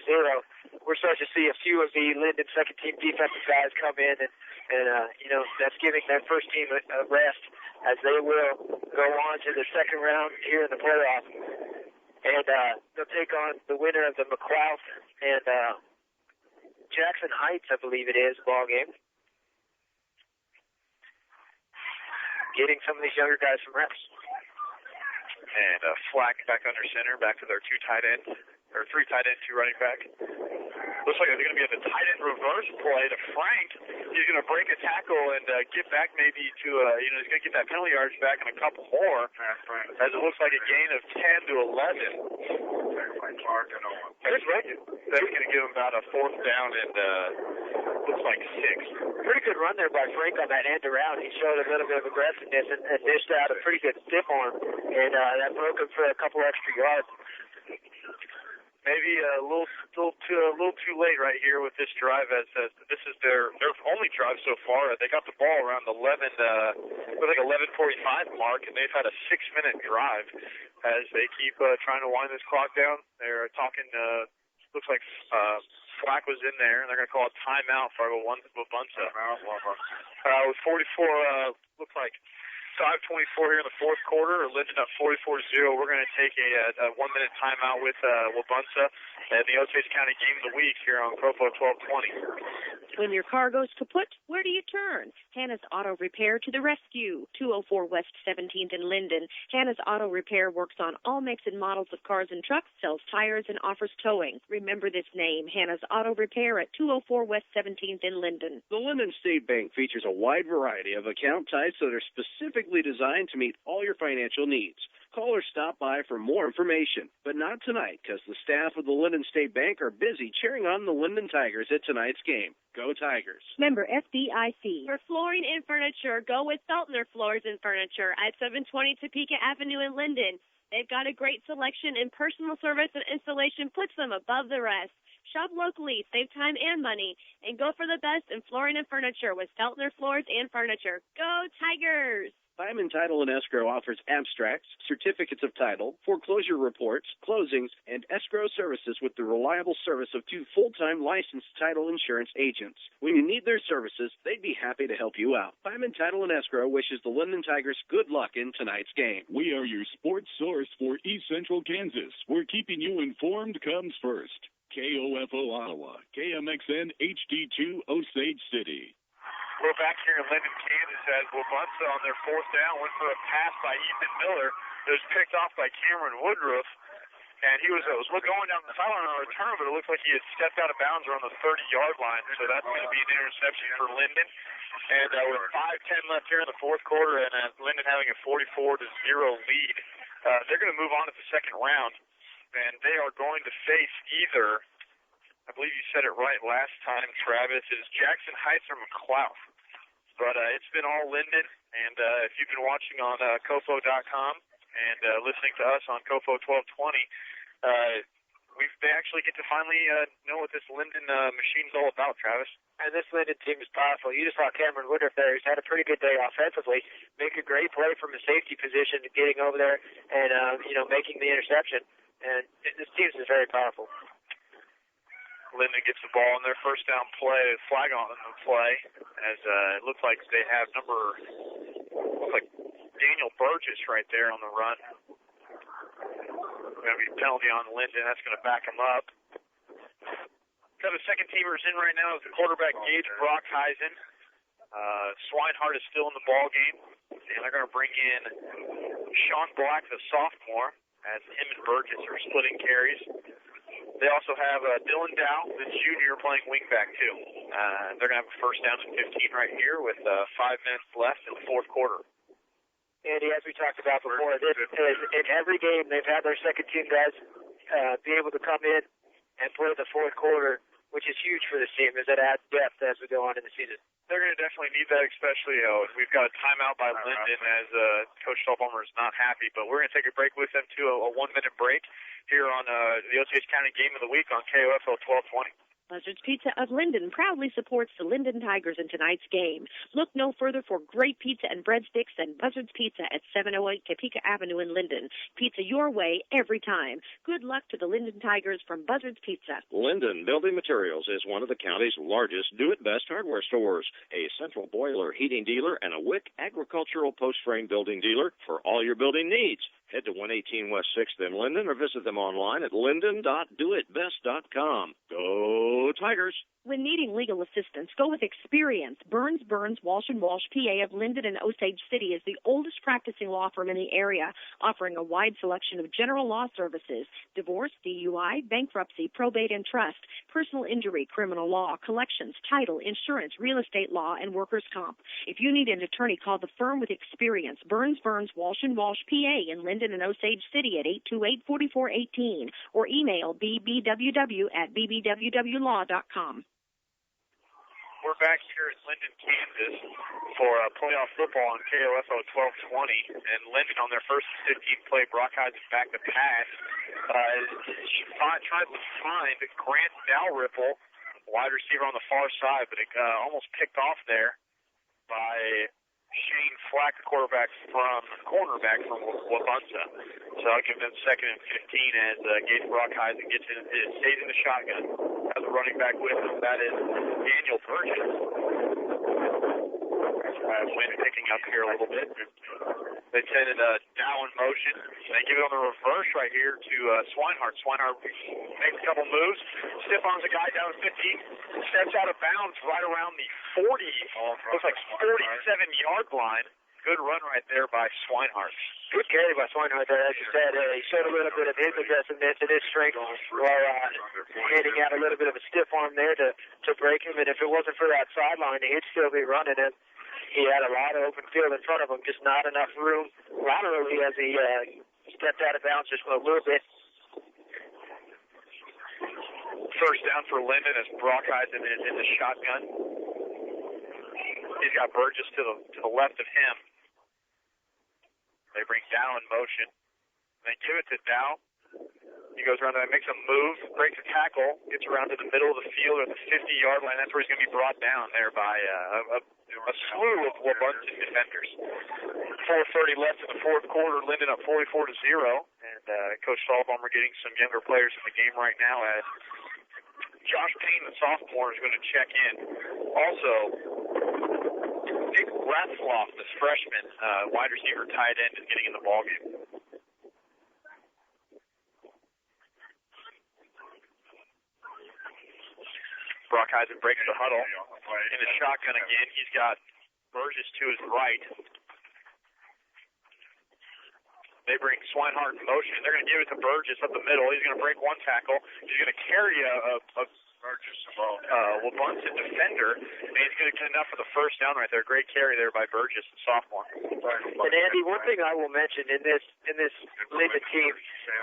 We're starting to see a few of the Lyndon second-team defensive guys come in, and that's giving their first team a rest as they will go on to the second round here in the playoffs. And they'll take on the winner of the McLeod and Jackson Heights, I believe it is, ball game. Getting some of these younger guys some reps. And Flack back under center, back to their 2 tight ends, or 3 tight ends, 2 running back. Looks like they're going to be at the tight end reverse play to Frank. He's going to break a tackle and get back maybe to, he's going to get that penalty yards back and a couple more, as it looks like a gain of 10 to 11. That's right. That's going to give him about a 4th down and looks like 6. Pretty good run there by Frank on that end around. He showed a little bit of aggressiveness and dished out a pretty good stiff arm, and that broke him for a couple extra yards. Maybe a little too late right here with this drive, as this is their only drive so far. They got the ball around the 11:45 mark, and they've had a 6-minute drive as they keep trying to wind this clock down. They're talking. Looks like Flack was in there, and they're going to call a timeout for Wabaunsee. With 44, looks like 5:24 here in the 4th quarter. Lyndon up 44-0. We're going to take a 1-minute timeout with Wabaunsee and the Osage County Game of the Week here on KOFO 1220. When your car goes kaput, where do you turn? Hannah's Auto Repair to the rescue. 204 West 17th in Lyndon. Hannah's Auto Repair works on all makes and models of cars and trucks, sells tires, and offers towing. Remember this name, Hannah's Auto Repair at 204 West 17th in Lyndon. The Lyndon State Bank features a wide variety of account types that are specifically designed to meet all your financial needs. Call or stop by for more information, but not tonight because the staff of the Lyndon State Bank are busy cheering on the Lyndon Tigers at tonight's game. Go Tigers. Member FDIC. For flooring and furniture, go with Feltner Floors and Furniture at 720 Topeka Avenue in Lyndon. They've got a great selection, and personal service and installation puts them above the rest. Shop locally, save time and money, and go for the best in flooring and furniture with Feltner Floors and Furniture. Go Tigers! Fireman Title and Escrow offers abstracts, certificates of title, foreclosure reports, closings, and escrow services with the reliable service of 2 full-time licensed title insurance agents. When you need their services, they'd be happy to help you out. Fireman Title and Escrow wishes the Lyndon Tigers good luck in tonight's game. We are your sports source for East Central Kansas, where keeping you informed comes first. KOFO Ottawa, KMXN HD2 Osage City. We're back here in Lyndon, Kansas, as Wabaunsee on their 4th down went for a pass by Ethan Miller. It was picked off by Cameron Woodruff, and he was going down the sideline on a return, but it looked like he had stepped out of bounds around the 30-yard line, so that's going to be an interception for Lyndon. And with 5:10 left here in the 4th quarter, and Lyndon having a 44-0 lead, they're going to move on to the second round, and they are going to face either, I believe you said it right last time, Travis, is Jackson Heights or McLeod. But it's been all Lyndon, and if you've been watching on KOFO.com and listening to us on KOFO 1220, they actually get to finally know what this Lyndon machine's all about, Travis. And this Lyndon team is powerful. You just saw Cameron Woodruff there. He's had a pretty good day offensively, make a great play from a safety position, getting over there and making the interception. And this team is very powerful. Lyndon gets the ball in their first down play, flag on the play, as it looks like they have Daniel Burgess right there on the run. going to be a penalty on Lyndon. That's going to back him up. Got the second teamers in right now is the quarterback Gage Brockheisen. Swinehart is still in the ball game, and they're going to bring in Sean Black, the sophomore, as him and Burgess are splitting carries. They also have Dylan Dow, the junior, playing wingback too. They're going to have a first down and 15 right here with 5 minutes left in the fourth quarter. Andy, as we talked about before, this is, in every game they've had their second team guys be able to come in and play the fourth quarter, which is huge for this team, as it adds depth as we go on in the season. They're going to definitely need that, especially we've got a timeout by Lyndon as Coach Stolbaumer is not happy. But we're going to take a break with them, too, a 1-minute break here on the Osage County Game of the Week on KOFO 1220. Buzzard's Pizza of Lyndon proudly supports the Lyndon Tigers in tonight's game. Look no further for great pizza and breadsticks than Buzzard's Pizza at 708 Topeka Avenue in Lyndon. Pizza your way every time. Good luck to the Lyndon Tigers from Buzzard's Pizza. Lyndon Building Materials is one of the county's largest do-it-best hardware stores, a central boiler heating dealer, and a WIC agricultural post-frame building dealer for all your building needs. Head to 118 West 6th in Lyndon or visit them online at lyndon.doitbest.com. Go Tigers! When needing legal assistance, go with experience. Burns, Walsh & Walsh, PA of Lyndon and Osage City is the oldest practicing law firm in the area, offering a wide selection of general law services, divorce, DUI, bankruptcy, probate and trust, personal injury, criminal law, collections, title, insurance, real estate law, and workers' comp. If you need an attorney, call the firm with experience, Burns, Walsh & Walsh, PA in Lyndon and Osage City at 828-4418 or email bbww@bbwwlaw.com. We're back here at Lyndon, Kansas for playoff football on KOFO 1220. And Lyndon on their first 15-play, Brockheisen back to pass. Tried to find Grant Dalrymple, wide receiver on the far side, but it almost picked off there by Shane Flack, the cornerback from Wabaunsee. So I'll give them second and 15 as Gage Brockheisen stays in the shotgun. Has a running back with him. That is Daniel Burgess. Wind picking up here a little bit. They send it Dow in motion. They give it on the reverse right here to Swinehart. Swinehart makes a couple moves. Stiff arms a guy down 15. Steps out of bounds right around the 40. Looks like 47-yard line. Good run right there by Swinehart. Good carry by Swinehart there, as you said. He showed a little bit of his aggressiveness and his strength while handing out a little bit of a stiff arm there to break him. And if it wasn't for that sideline, he'd still be running. And he had a lot of open field in front of him, just not enough room laterally as he stepped out of bounds just a little bit. First down for Lyndon as Brockheisen is in the shotgun. He's got Burgess to the left of him. They bring Dow in motion. They give it to Dow. He goes around there, makes a move, breaks a tackle, gets around to the middle of the field or the 50-yard line. That's where he's going to be brought down there by a slew of Wabaunsee defenders. 4:30 left in the fourth quarter. Lyndon up 44-0. And Coach Stolbaumer getting some younger players in the game right now as Josh Payne, the sophomore, is going to check in. Also, Nick Ratzloff, this freshman, wide receiver tight end, is getting in the ballgame. Brockheisen breaks the huddle. In the shotgun again, he's got Burgess to his right. They bring Swinehart in motion. They're going to give it to Burgess up the middle. He's going to break one tackle. He's going to carry a Wabaunsee defender, and he's going to get enough for the first down right there. Great carry there by Burgess, the sophomore. And Andy, one thing I will mention in this Lyndon team,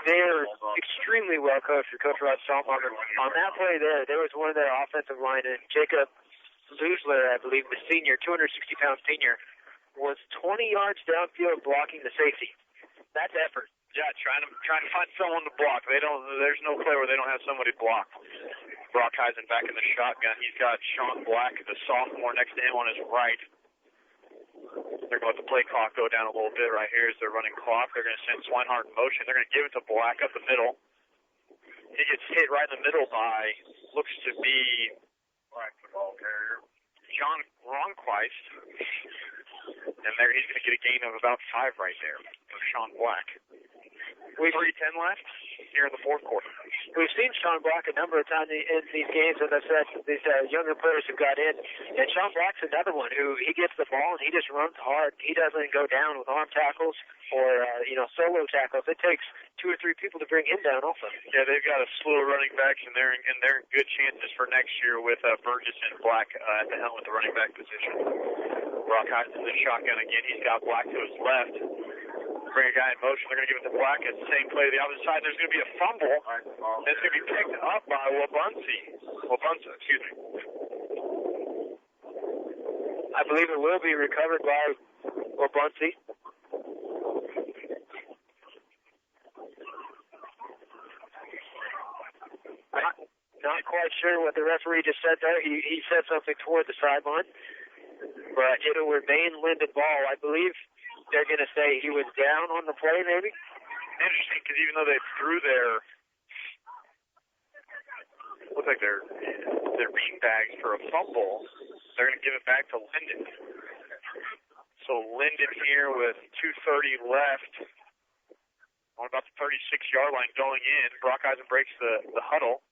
they're extremely well coached with Coach Rod Stolbaumer. On that play there was one of their offensive linemen, Jacob Lusler, I believe, the senior, 260-pound senior, was 20 yards downfield blocking the safety. That's effort. Yeah, trying to find someone to block. There's no play where they don't have somebody blocked. Brockheisen back in the shotgun. He's got Sean Black, the sophomore, next to him on his right. They're going to let the play clock go down a little bit right here as they're running clock. They're going to send Swinehart in motion. They're going to give it to Black up the middle. He gets hit right in the middle by, looks to be John Ronquist. And there he's going to get a gain of about 5 right there for Sean Black. 3:10 left. here in the fourth quarter. We've seen Sean Black a number of times in these games, as I said, these younger players have got in. And Sean Black's another one who he gets the ball and he just runs hard. He doesn't go down with arm tackles or, solo tackles. It takes 2 or 3 people to bring him down also. Yeah, they've got a slew of running backs, and they're in good chances for next year with Burgess and Black at the helm at the running back position. Brock Heisen in the shotgun again. He's got Black to his left. Bring a guy in motion. They're going to give it to Black at the same play to the other side. There's going to be a fumble. It's going to be picked up by Wabaunsee. I believe it will be recovered by Wabaunsee. Not quite sure what the referee just said there. He said something toward the sideline. But it'll remain Lyndon ball. I believe they're going to say he was down on the play, maybe. Interesting, because even though they threw looks like their beanbags for a fumble, they're going to give it back to Lyndon. So Lyndon here with 2:30 left on about the 36-yard line going in. Brock Eisen breaks the huddle.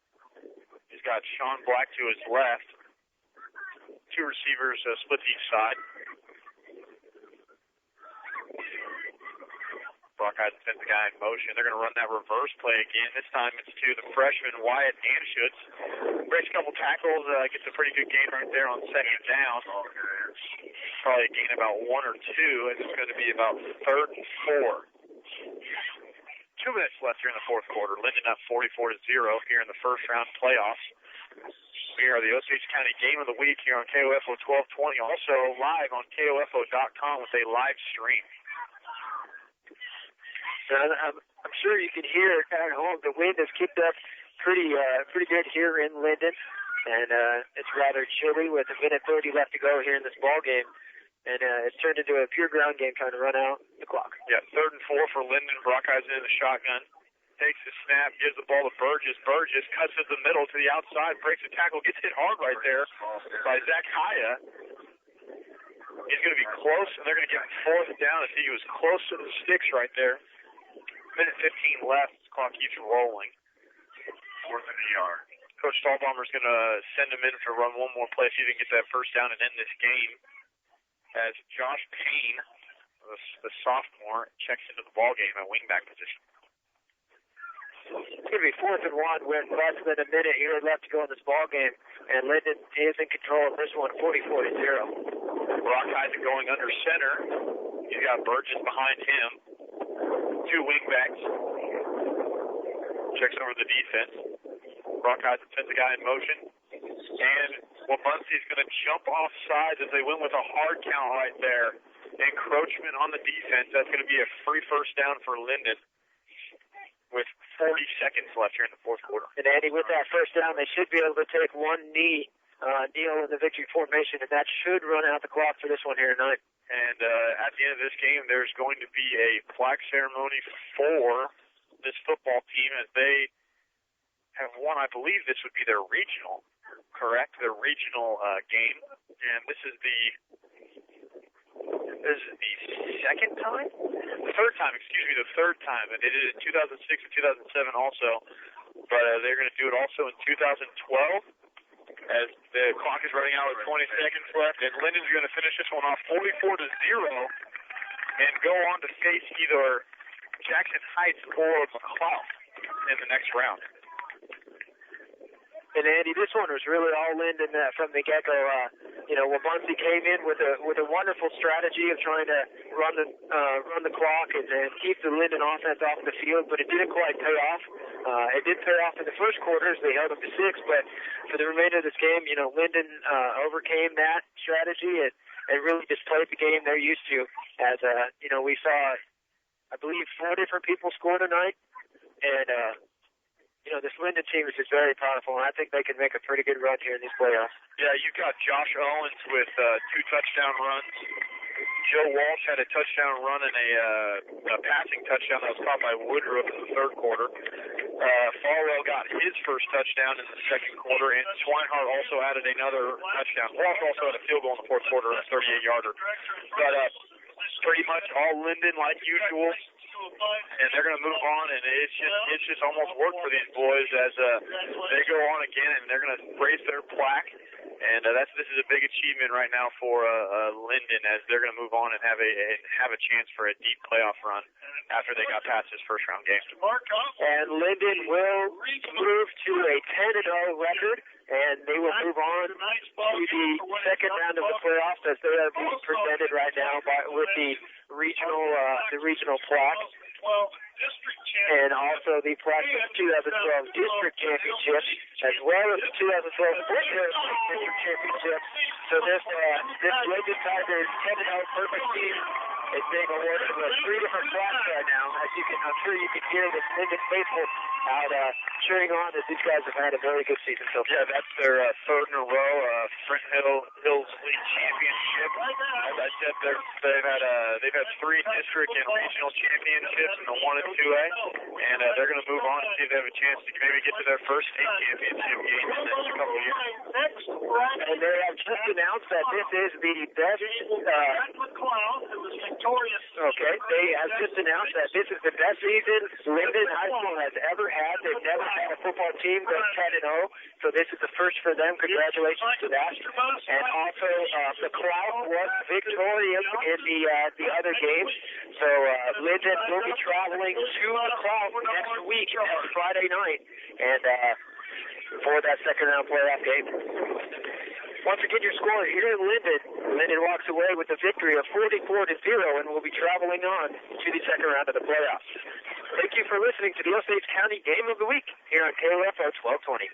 He's got Sean Black to his left. 2 receivers split each side. Brock Eisen sends the guy in motion. They're going to run that reverse play again. This time it's to the freshman Wyatt Anschutz. Breaks a couple tackles, gets a pretty good gain right there on second down. Probably a gain about 1 or 2, and it's going to be about 3rd and 4. 2 minutes left here in the fourth quarter. Lyndon up 44-0 here in the first round playoffs. We are the Osage County Game of the Week here on KOFO 1220, also live on KOFO.com with a live stream. I'm sure you can hear at home the wind has kicked up pretty good here in Lyndon, and it's rather chilly with 1:30 left to go here in this ball game, and it's turned into a pure ground game trying to run out the clock. Yeah, 3rd and 4 for Lyndon. Brock Eisen in the shotgun. Takes the snap, gives the ball to Burgess. Burgess cuts it the middle to the outside, breaks the tackle, gets hit hard right there by Zach Haya. He's going to be close, and they're going to get 4th down. I see he was close to the sticks right there. 1:15 left. The clock keeps rolling. 4th and a yard. Coach Stahlbaumer's going to send him in to run one more play, see if he can get that first down and end this game. As Josh Payne, the sophomore, checks into the ball game at wingback position. It's going to be 4th and 1 with less than a minute here left to go in this ball game, and Lyndon is in control of this one, 44-0. Brock Eisen going under center. He's got Burgess behind him. 2 wingbacks. Checks over the defense. Brock Eisen sends a guy in motion. And Wabaunsee is going to jump off sides as they went with a hard count right there. Encroachment on the defense. That's going to be a free first down for Lyndon with 40 seconds left here in the fourth quarter. And Andy, with that first down, they should be able to take one kneel in the victory formation, and that should run out the clock for this one here tonight. And at the end of this game, there's going to be a plaque ceremony for this football team as they have won. I believe this would be their regional, correct? Their regional game. And this is the second time? The third time, the third time. And they did it in 2006 and 2007 also. But they're going to do it also in 2012. As the clock is running out with 20 seconds left, and Lyndon's going to finish this one off 44-0 and go on to face either Jackson Heights or McLeod in the next round. And Andy, this one was really all Lyndon from the get-go. Wabaunsee came in with a wonderful strategy of trying to run the clock and keep the Lyndon offense off the field, but it didn't quite pay off. It did pay off in the first quarter as they held them to 6, but for the remainder of this game, Lyndon overcame that strategy and really just played the game they're used to. As we saw, I believe 4 different people score tonight, and this Lyndon team is just very powerful, and I think they can make a pretty good run here in these playoffs. Yeah, you've got Josh Owens with 2 touchdown runs. Joe Walsh had a touchdown run and a passing touchdown that was caught by Woodruff in the third quarter. Farwell got his first touchdown in the second quarter, and Swinehart also added another touchdown. Walsh also had a field goal in the fourth quarter, a 38-yarder. But pretty much all Lyndon like usual. and they're going to move on, and it's just almost work for these boys as they go on again, and they're going to raise their plaque. And this is a big achievement right now for Lyndon, as they're going to move on and have a chance for a deep playoff run after they got past this first round game. And Lyndon will move to a 10-0 record, and they will move on to the second round of the playoffs, as they are being presented right now with the regional plaque. And also the plaque of the 2012 District Championship, as well as the 2012 District Championship. So this Lyndon Tigers 10-0 perfect team is being awarded with 3 different plaques right now. I'm sure you can hear the Lyndon faithful out cheering on, as these guys have had a very good season so far. Yeah, that's their third in a row Flint Hills League Championship. As I said, they've had 3 district and regional championships in the 1 and 2A, and they're going to move on and see if they have a chance to maybe get to their first state championship game in the next couple of years. And they have just announced that this is the best. Okay, they have just announced that this is the best season Lyndon High School has ever had. They've never had a football team go 10-0, so this is the first for them. Congratulations to that. And also, the Cloud was victorious in the other games, so Lyndon will be traveling to the Cloud next week on Friday night, and for that second round playoff game. Once again, your score here in Lyndon walks away with a victory of 44-0 and will be traveling on to the second round of the playoffs. Thank you for listening to the Osage County Game of the Week here on KOFO 1220.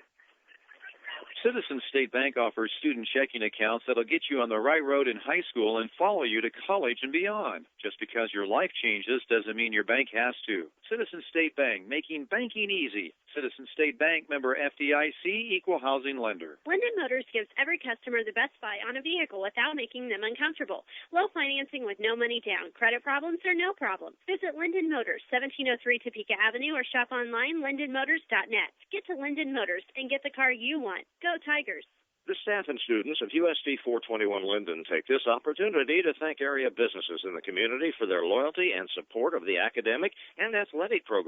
Citizens State Bank offers student checking accounts that'll get you on the right road in high school and follow you to college and beyond. Just because your life changes doesn't mean your bank has to. Citizens State Bank, making banking easy. Citizens State Bank, member FDIC, equal housing lender. Lyndon Motors gives every customer the best buy on a vehicle without making them uncomfortable. Low financing with no money down. Credit problems or no problem. Visit Lyndon Motors, 1703 Topeka Avenue, or shop online, lyndonmotors.net. Get to Lyndon Motors and get the car you want. Go Tigers. The staff and students of USD 421 Lyndon take this opportunity to thank area businesses in the community for their loyalty and support of the academic and athletic programs.